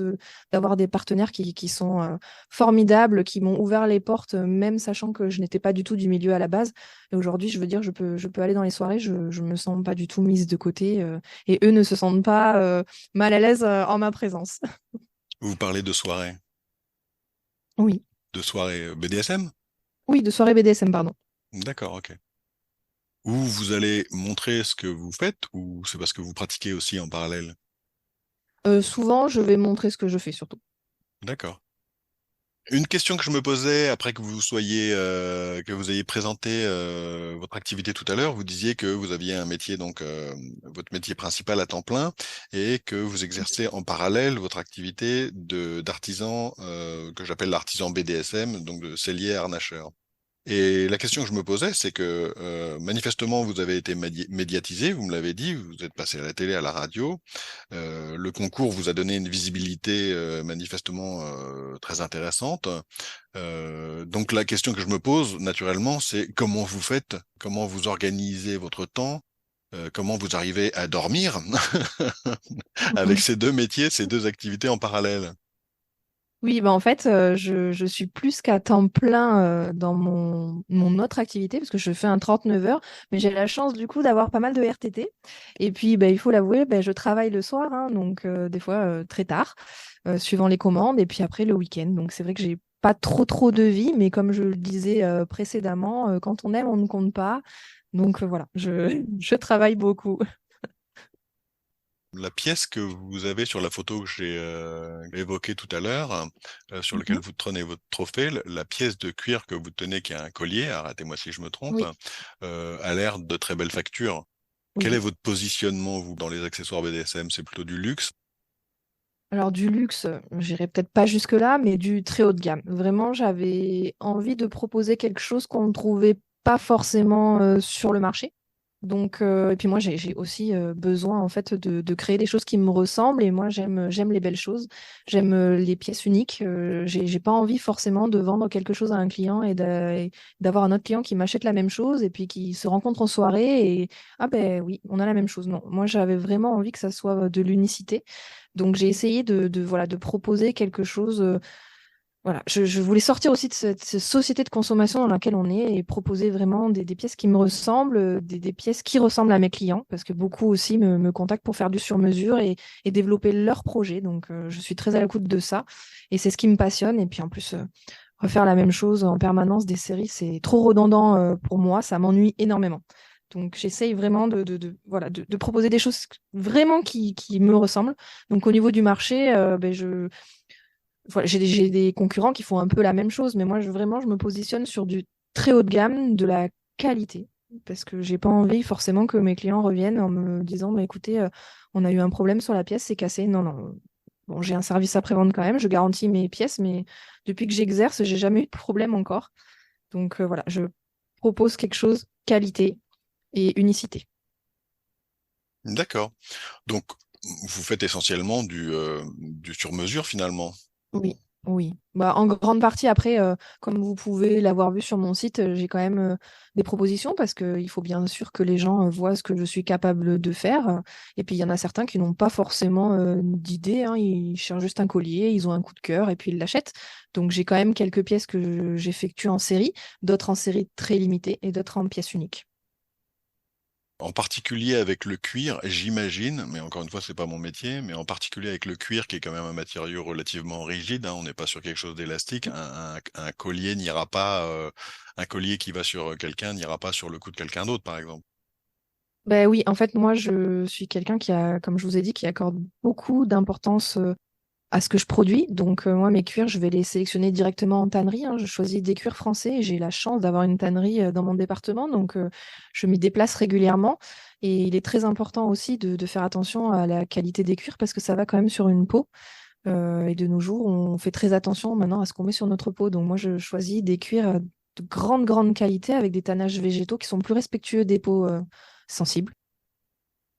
d'avoir des partenaires qui sont formidables, qui m'ont ouvert les portes, même sachant que je n'étais pas du tout du milieu à la base. Et aujourd'hui, je veux dire, je peux aller dans les soirées, je me sens pas du tout mise de côté, et eux ne se sentent pas mal à l'aise en ma présence. Vous parlez Oui, de soirée BDSM? oui, de soirée BDSM, pardon. D'accord, ok. Où vous allez montrer ce que vous faites ou c'est parce que vous pratiquez aussi en parallèle? Souvent, je vais montrer ce que je fais surtout. D'accord. Une question que je me posais après que vous ayez présenté votre activité tout à l'heure, vous disiez que vous aviez un métier, donc votre métier principal à temps plein, et que vous exercez en parallèle votre activité d'artisan que j'appelle l'artisan BDSM, donc de sellier harnacheur. Et la question que je me posais, c'est que manifestement, vous avez été médiatisé, vous me l'avez dit, vous êtes passé à la télé, à la radio. Le concours vous a donné une visibilité manifestement très intéressante. Donc la question que je me pose naturellement, c'est comment vous faites, comment vous organisez votre temps, comment vous arrivez à dormir avec ces deux métiers, ces deux activités en parallèle. Oui, bah en fait, je suis plus qu'à temps plein dans mon autre activité, parce que je fais un 39 heures, mais j'ai la chance du coup d'avoir pas mal de RTT. Et puis, bah, il faut l'avouer, bah, je travaille le soir, hein, donc des fois très tard, suivant les commandes, et puis après le week-end. Donc c'est vrai que j'ai pas trop de vie, mais comme je le disais précédemment, quand on aime, on ne compte pas. Donc voilà, je travaille beaucoup. La pièce que vous avez sur la photo que j'ai évoquée tout à l'heure, sur laquelle Mhm. vous tenez votre trophée, la pièce de cuir que vous tenez, qui est un collier, arrêtez-moi si je me trompe, Oui, a l'air de très belle facture. Quel est oui. votre positionnement, vous, dans les accessoires BDSM? C'est plutôt du luxe? Alors du luxe, j'irai peut-être pas jusque-là, mais du très haut de gamme. Vraiment, j'avais envie de proposer quelque chose qu'on ne trouvait pas forcément sur le marché. Donc, et puis moi, j'ai aussi besoin en fait de créer des choses qui me ressemblent. Et moi, j'aime les belles choses, j'aime les pièces uniques. J'ai pas envie forcément de vendre quelque chose à un client et d'avoir un autre client qui m'achète la même chose et puis qui se rencontre en soirée et ah ben oui, on a la même chose. Non, moi, j'avais vraiment envie que ça soit de l'unicité. Donc, j'ai essayé voilà de proposer quelque chose. Voilà, je voulais sortir aussi de cette société de consommation dans laquelle on est et proposer vraiment des pièces qui me ressemblent, des pièces qui ressemblent à mes clients, parce que beaucoup aussi me contactent pour faire du sur-mesure et développer leurs projets. Donc, je suis très à l'écoute de ça et c'est ce qui me passionne. Et puis en plus, refaire la même chose en permanence des séries, c'est trop redondant pour moi, ça m'ennuie énormément. Donc, j'essaye vraiment voilà, de proposer des choses vraiment qui me ressemblent. Donc, au niveau du marché, ben, voilà, j'ai des concurrents qui font un peu la même chose, mais moi, vraiment, je me positionne sur du très haut de gamme, de la qualité, parce que j'ai pas envie forcément que mes clients reviennent en me disant, bah, écoutez, on a eu un problème sur la pièce, c'est cassé. Non, non. Bon, j'ai un service après-vente quand même, je garantis mes pièces, mais depuis que j'exerce, j'ai jamais eu de problème encore. Donc voilà, je propose quelque chose qualité et unicité. D'accord. Donc, vous faites essentiellement du sur-mesure finalement. Oui, oui. Bah, en grande partie, après, comme vous pouvez l'avoir vu sur mon site, j'ai quand même des propositions parce qu'il faut bien sûr que les gens voient ce que je suis capable de faire. Et puis, il y en a certains qui n'ont pas forcément d'idée, hein, ils cherchent juste un collier, ils ont un coup de cœur et puis ils l'achètent. Donc, j'ai quand même quelques pièces que j'effectue en série, d'autres en série très limitée et d'autres en pièces uniques. En particulier avec le cuir, j'imagine, mais encore une fois, c'est pas mon métier, mais en particulier avec le cuir, qui est quand même un matériau relativement rigide, hein, on n'est pas sur quelque chose d'élastique. Un collier n'ira pas, un collier qui va sur quelqu'un n'ira pas sur le cou de quelqu'un d'autre, par exemple. Ben oui, en fait, moi, je suis quelqu'un qui a, comme je vous ai dit, qui accorde beaucoup d'importance à ce que je produis. Donc, moi, mes cuirs, je vais les sélectionner directement en tannerie, hein. Je choisis des cuirs français et j'ai la chance d'avoir une tannerie dans mon département. Donc, je m'y déplace régulièrement. Et il est très important aussi de faire attention à la qualité des cuirs parce que ça va quand même sur une peau. Et de nos jours, on fait très attention maintenant à ce qu'on met sur notre peau. Donc, moi, je choisis des cuirs de grande qualité avec des tannages végétaux qui sont plus respectueux des peaux sensibles.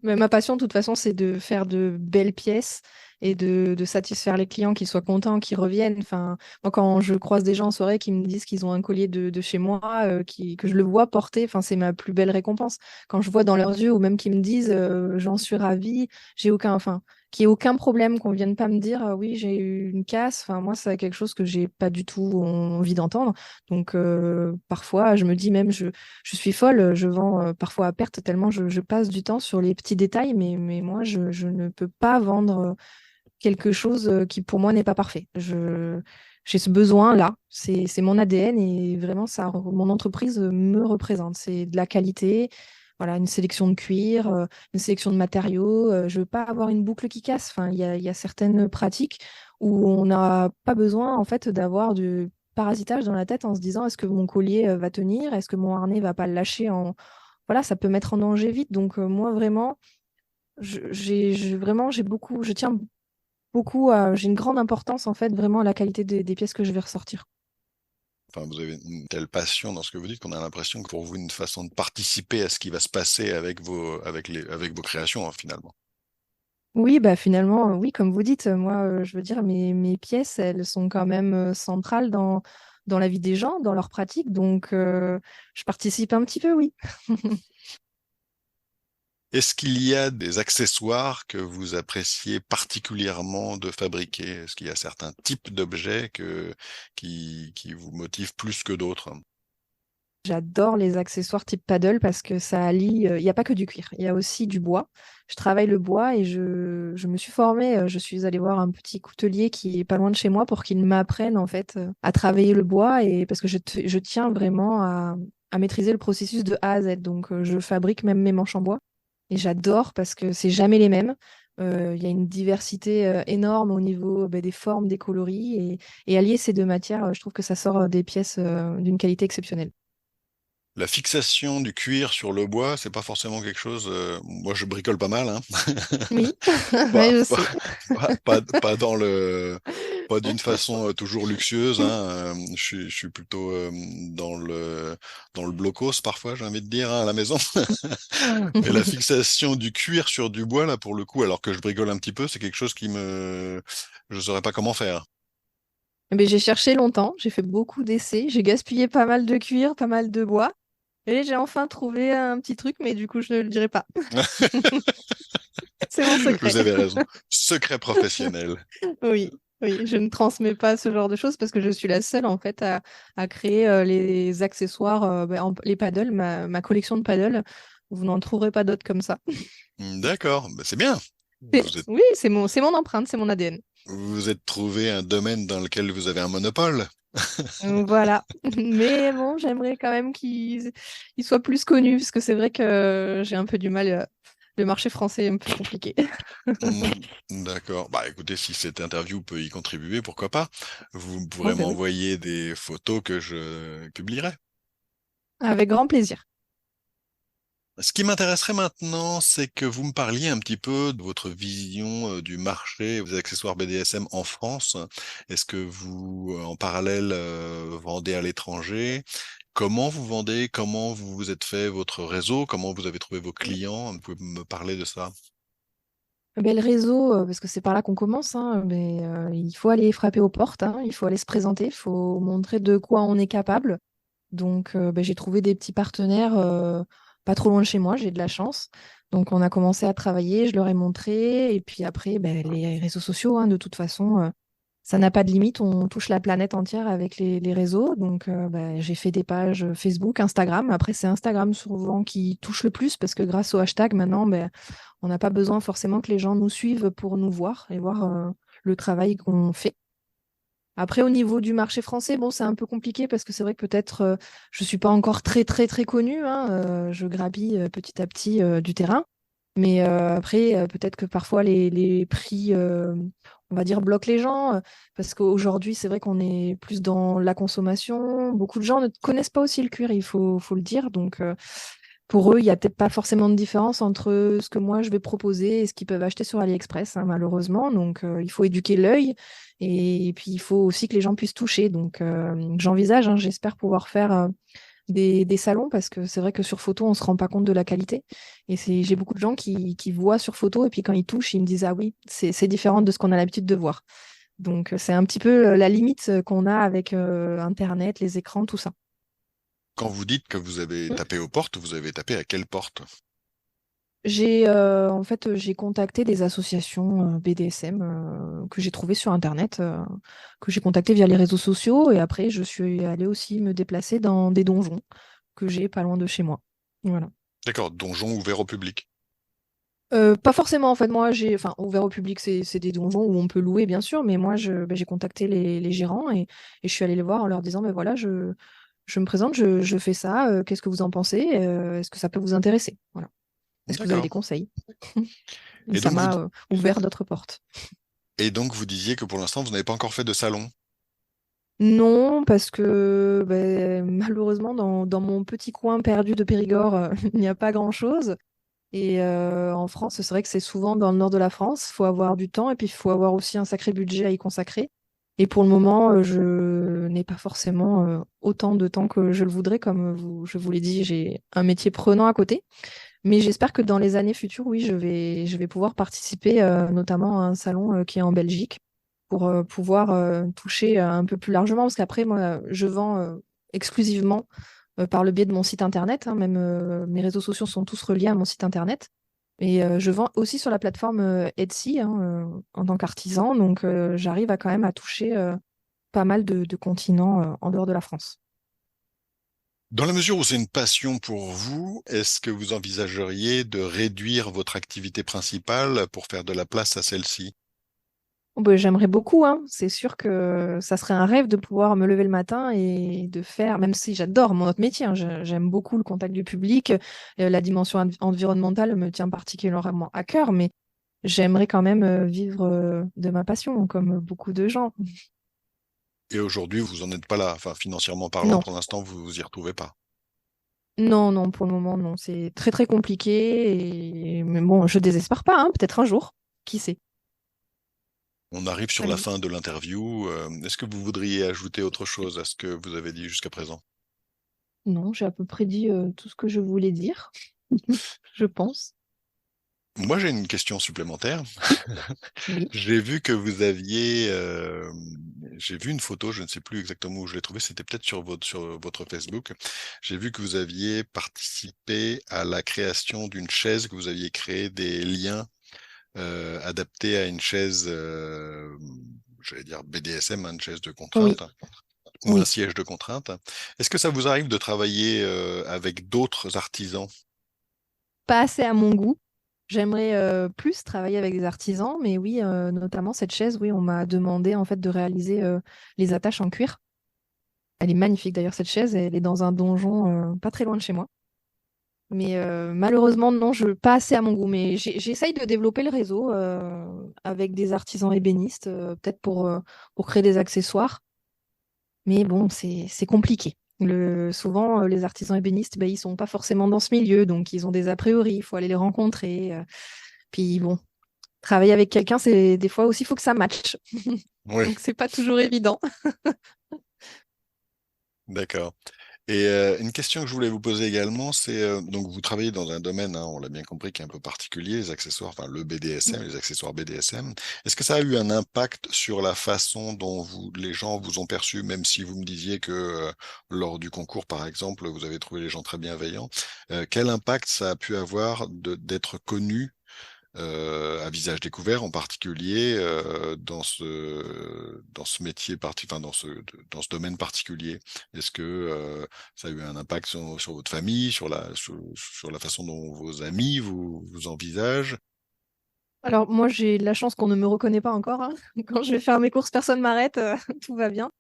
Mais ma passion, de toute façon, c'est de faire de belles pièces et de satisfaire les clients, qu'ils soient contents, qu'ils reviennent. Enfin, moi, quand je croise des gens en soirée qui me disent qu'ils ont un collier de chez moi, que je le vois porter, enfin, c'est ma plus belle récompense. Quand je vois dans leurs yeux, ou même qu'ils me disent j'en suis ravie, j'ai aucun, enfin, qu'il n'y ait aucun problème, qu'on vienne pas me dire oui, j'ai eu une casse. Enfin, moi, c'est quelque chose que j'ai pas du tout envie d'entendre. Donc, parfois, je me dis même, je suis folle, je vends parfois à perte tellement je passe du temps sur les petits détails, mais moi, je ne peux pas vendre quelque chose qui pour moi n'est pas parfait. J'ai ce besoin-là, c'est mon ADN et vraiment, ça, mon entreprise me représente. C'est de la qualité, voilà, une sélection de cuir, une sélection de matériaux. Je veux pas avoir une boucle qui casse. Enfin, il y a certaines pratiques où on n'a pas besoin en fait d'avoir du parasitage dans la tête en se disant est-ce que mon collier va tenir, est-ce que mon harnais va pas le lâcher en voilà, ça peut mettre en danger vite. Donc moi vraiment, vraiment j'ai beaucoup, je tiens beaucoup à, j'ai une grande importance en fait vraiment à la qualité des pièces que je vais ressortir. enfin, vous avez une telle passion dans ce que vous dites qu'on a l'impression que pour vous, une façon de participer à ce qui va se passer avec vos créations, hein, finalement. Oui, bah finalement, oui, comme vous dites, moi, je veux dire, mes pièces, elles sont quand même centrales dans la vie des gens, dans leur pratique, donc je participe un petit peu, oui. Est-ce qu'il y a des accessoires que vous appréciez particulièrement de fabriquer? Est-ce qu'il y a certains types d'objets qui vous motivent plus que d'autres? J'adore les accessoires type paddle parce que ça allie, il n'y a pas que du cuir, il y a aussi du bois. Je travaille le bois et je me suis formée, je suis allée voir un petit coutelier qui est pas loin de chez moi pour qu'il m'apprenne en fait à travailler le bois et parce que je tiens vraiment à maîtriser le processus de A à Z. Donc je fabrique même mes manches en bois et j'adore parce que c'est jamais les mêmes. Il y a une diversité énorme au niveau des formes, des coloris et allier ces deux matières, je trouve que ça sort des pièces d'une qualité exceptionnelle. La fixation du cuir sur le bois, c'est pas forcément quelque chose. Moi, je bricole pas mal, hein. Oui, Pas, ouais, je pas, sais. pas dans pas d'une façon toujours luxueuse, hein. Je suis plutôt dans le blocos parfois, j'ai envie de dire, hein, à la maison. Mais la fixation du cuir sur du bois, là, pour le coup, alors que je bricole un petit peu, c'est quelque chose je saurais pas comment faire. Mais j'ai cherché longtemps, j'ai fait beaucoup d'essais, j'ai gaspillé pas mal de cuir, pas mal de bois, et j'ai enfin trouvé un petit truc, mais du coup, je ne le dirai pas. C'est mon secret. Vous avez raison. Secret professionnel. Oui, oui, je ne transmets pas ce genre de choses parce que je suis la seule en fait à créer les accessoires, les paddles, ma collection de paddles. Vous n'en trouverez pas d'autres comme ça. D'accord, bah, c'est bien. Vous êtes, Oui, c'est mon empreinte, c'est mon ADN. vous êtes trouvé un domaine dans lequel vous avez un monopole. Voilà. Mais bon, j'aimerais quand même qu'il soit plus connu, parce que c'est vrai que j'ai un peu du mal. Le marché français est un peu compliqué. D'accord. Bah écoutez, si cette interview peut y contribuer, pourquoi pas? Vous Oh, pourrez ben oui. m'envoyer des photos que je publierai. Avec grand plaisir. Ce qui m'intéresserait maintenant, c'est que vous me parliez un petit peu de votre vision du marché des accessoires BDSM en France. Est-ce que vous, en parallèle, vendez à l'étranger? Comment vous vendez? Comment vous vous êtes fait votre réseau? Comment vous avez trouvé vos clients? Vous pouvez me parler de ça? Le réseau, parce que c'est par là qu'on commence, hein, mais il faut aller frapper aux portes, hein, il faut aller se présenter, il faut montrer de quoi on est capable. Donc, j'ai trouvé des petits partenaires pas trop loin de chez moi, j'ai de la chance. Donc, on a commencé à travailler, je leur ai montré. Et puis après, les réseaux sociaux, hein, de toute façon, ça n'a pas de limite. On touche la planète entière avec les réseaux. Donc, j'ai fait des pages Facebook, Instagram. Après, c'est Instagram souvent qui touche le plus parce que grâce au hashtag, maintenant, on n'a pas besoin forcément que les gens nous suivent pour nous voir et voir le travail qu'on fait. Après, au niveau du marché français, bon, c'est un peu compliqué parce que c'est vrai que peut-être je suis pas encore très très très connue, hein, je grappille petit à petit du terrain. Mais après, peut-être que parfois les prix, on va dire, bloquent les gens parce qu'aujourd'hui, c'est vrai qu'on est plus dans la consommation. Beaucoup de gens ne connaissent pas aussi le cuir, faut le dire. Donc, pour eux, il n'y a peut-être pas forcément de différence entre ce que moi je vais proposer et ce qu'ils peuvent acheter sur AliExpress, hein, malheureusement. Donc, il faut éduquer l'œil et puis il faut aussi que les gens puissent toucher. Donc, j'envisage, hein, j'espère pouvoir faire des salons parce que c'est vrai que sur photo, on se rend pas compte de la qualité. Et j'ai beaucoup de gens qui voient sur photo et puis quand ils touchent, ils me disent, ah oui, c'est différent de ce qu'on a l'habitude de voir. Donc, c'est un petit peu la limite qu'on a avec Internet, les écrans, tout ça. Quand vous dites que vous avez tapé aux portes, vous avez tapé à quelle porte? En fait, j'ai contacté des associations BDSM que j'ai trouvées sur Internet, que j'ai contactées via les réseaux sociaux, et après, je suis allée aussi me déplacer dans des donjons que j'ai pas loin de chez moi. Voilà. D'accord, donjon ouvert au public. Pas forcément, en fait, moi, enfin, ouvert au public, c'est des donjons où on peut louer, bien sûr, mais moi, j'ai contacté les gérants et je suis allée les voir en leur disant, voilà, je me présente, je fais ça, qu'est-ce que vous en pensez? Est-ce que ça peut vous intéresser? Voilà. Est-ce que vous avez des D'accord. conseils? Et Et ça donc vous, m'a ouvert d'autres portes. et donc vous disiez que pour l'instant, vous n'avez pas encore fait de salon. Non, parce que malheureusement, dans mon petit coin perdu de Périgord, il n'y a pas grand-chose. Et en France, c'est vrai que c'est souvent dans le nord de la France. Il faut avoir du temps et puis il faut avoir aussi un sacré budget à y consacrer. Et pour le moment, je n'ai pas forcément autant de temps que je le voudrais. Je vous l'ai dit, j'ai un métier prenant à côté. Mais j'espère que dans les années futures, oui, je vais pouvoir participer notamment à un salon qui est en Belgique pour pouvoir toucher un peu plus largement. Parce qu'après, moi, je vends exclusivement par le biais de mon site internet, hein. Même mes réseaux sociaux sont tous reliés à mon site internet. Et je vends aussi sur la plateforme Etsy, hein, en tant qu'artisan. Donc, j'arrive à quand même à toucher pas mal de continents en dehors de la France. Dans la mesure où c'est une passion pour vous, est-ce que vous envisageriez de réduire votre activité principale pour faire de la place à celle-ci? Bon, ben, j'aimerais beaucoup, hein. C'est sûr que ça serait un rêve de pouvoir me lever le matin et de faire, même si j'adore mon autre métier, hein, j'aime beaucoup le contact du public, la dimension environnementale me tient particulièrement à cœur, mais j'aimerais quand même vivre de ma passion, comme beaucoup de gens. Et aujourd'hui, vous en êtes pas là. Enfin, financièrement parlant, Non, pour l'instant, vous vous y retrouvez pas. non, non, pour le moment, non. C'est très, très compliqué. Mais bon, je désespère pas, hein. Peut-être un jour. Qui sait? On arrive sur la Allez. fin de l'interview. Est-ce que vous voudriez ajouter autre chose à ce que vous avez dit jusqu'à présent? Non, j'ai à peu près dit tout ce que je voulais dire, je pense. Moi, j'ai une question supplémentaire. Oui. J'ai vu que vous aviez, j'ai vu une photo, je ne sais plus exactement où je l'ai trouvée, c'était peut-être sur votre Facebook. J'ai vu que vous aviez participé à la création d'une chaise, que vous aviez créé des liens adaptés à une chaise, j'allais dire BDSM, hein, une chaise de Oui, contrainte ou un oui. siège de contrainte. Est-ce que ça vous arrive de travailler avec d'autres artisans? Pas assez à mon goût. J'aimerais plus travailler avec des artisans, mais oui, notamment cette chaise, oui, on m'a demandé en fait de réaliser les attaches en cuir. Elle est magnifique d'ailleurs cette chaise, elle est dans un donjon pas très loin de chez moi. Mais malheureusement, non, pas assez à mon goût. Mais j'essaye de développer le réseau avec des artisans ébénistes, peut-être pour créer des accessoires. Mais bon, c'est compliqué. Souvent, les artisans ébénistes, ben, ils sont pas forcément dans ce milieu, donc ils ont des a priori, il faut aller les rencontrer. Puis bon, travailler avec quelqu'un, c'est des fois aussi, il faut que ça matche. Oui, Donc c'est pas toujours évident. d'accord. Et une question que je voulais vous poser également, c'est donc vous travaillez dans un domaine, hein, on l'a bien compris, qui est un peu particulier, les accessoires, enfin le BDSM, les accessoires BDSM. Est-ce que ça a eu un impact sur la façon dont les gens vous ont perçu, même si vous me disiez que lors du concours, par exemple, vous avez trouvé les gens très bienveillants. Quel impact ça a pu avoir d'être connu à visage découvert en particulier dans ce métier enfin dans ce domaine particulier. Est-ce que ça a eu un impact sur votre famille, sur la façon dont vos amis vous envisagent? Alors moi, j'ai de la chance qu'on ne me reconnaît pas encore, hein. Quand je vais faire mes courses, personne m'arrête, tout va bien.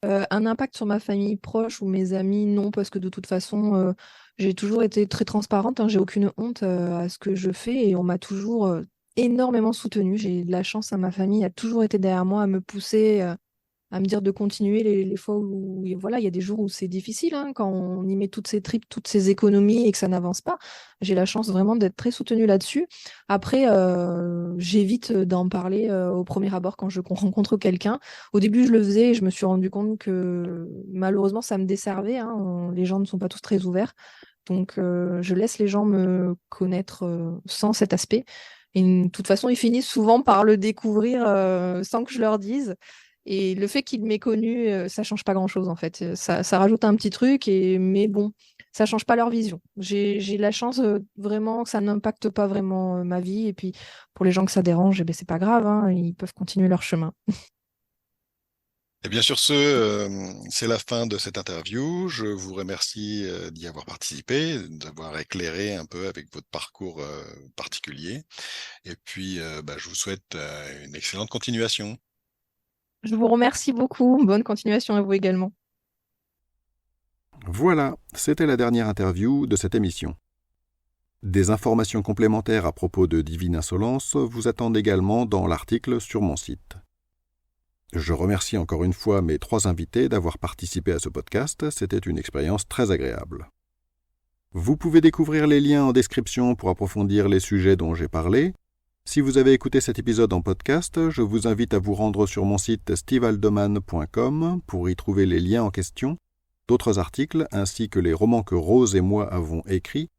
Un impact sur ma famille proche ou mes amis, non, parce que de toute façon, j'ai toujours été très transparente, hein, j'ai aucune honte à ce que je fais et on m'a toujours énormément soutenue. J'ai de la chance, hein, ma famille a toujours été derrière moi à me pousser, à me dire de continuer les fois où voilà, il y a des jours où c'est difficile, hein, quand on y met toutes ses tripes, toutes ses économies et que ça n'avance pas. J'ai la chance vraiment d'être très soutenue là-dessus. Après, j'évite d'en parler au premier abord quand je rencontre quelqu'un. Au début, je le faisais et je me suis rendu compte que malheureusement, ça me desservait, hein. Les gens ne sont pas tous très ouverts. Donc, je laisse les gens me connaître sans cet aspect. Et de toute façon, ils finissent souvent par le découvrir sans que je leur dise. Et le fait qu'il m'ait connu, ça change pas grand-chose en fait. Ça rajoute un petit truc, mais bon, ça change pas leur vision. J'ai la chance vraiment que ça n'impacte pas vraiment ma vie. Et puis pour les gens que ça dérange, eh ben, c'est pas grave, hein, ils peuvent continuer leur chemin. Et bien sur ce, c'est la fin de cette interview. Je vous remercie d'y avoir participé, d'avoir éclairé un peu avec votre parcours particulier. Et puis, bah, je vous souhaite une excellente continuation. Je vous remercie beaucoup. Bonne continuation à vous également. Voilà, c'était la dernière interview de cette émission. Des informations complémentaires à propos de Divine Insolence vous attendent également dans l'article sur mon site. Je remercie encore une fois mes 3 invités d'avoir participé à ce podcast, c'était une expérience très agréable. Vous pouvez découvrir les liens en description pour approfondir les sujets dont j'ai parlé. Si vous avez écouté cet épisode en podcast, je vous invite à vous rendre sur mon site stevehaldeman.com pour y trouver les liens en question, d'autres articles ainsi que les romans que Rose et moi avons écrits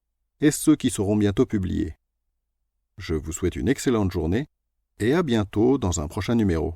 et ceux qui seront bientôt publiés. Je vous souhaite une excellente journée et à bientôt dans un prochain numéro.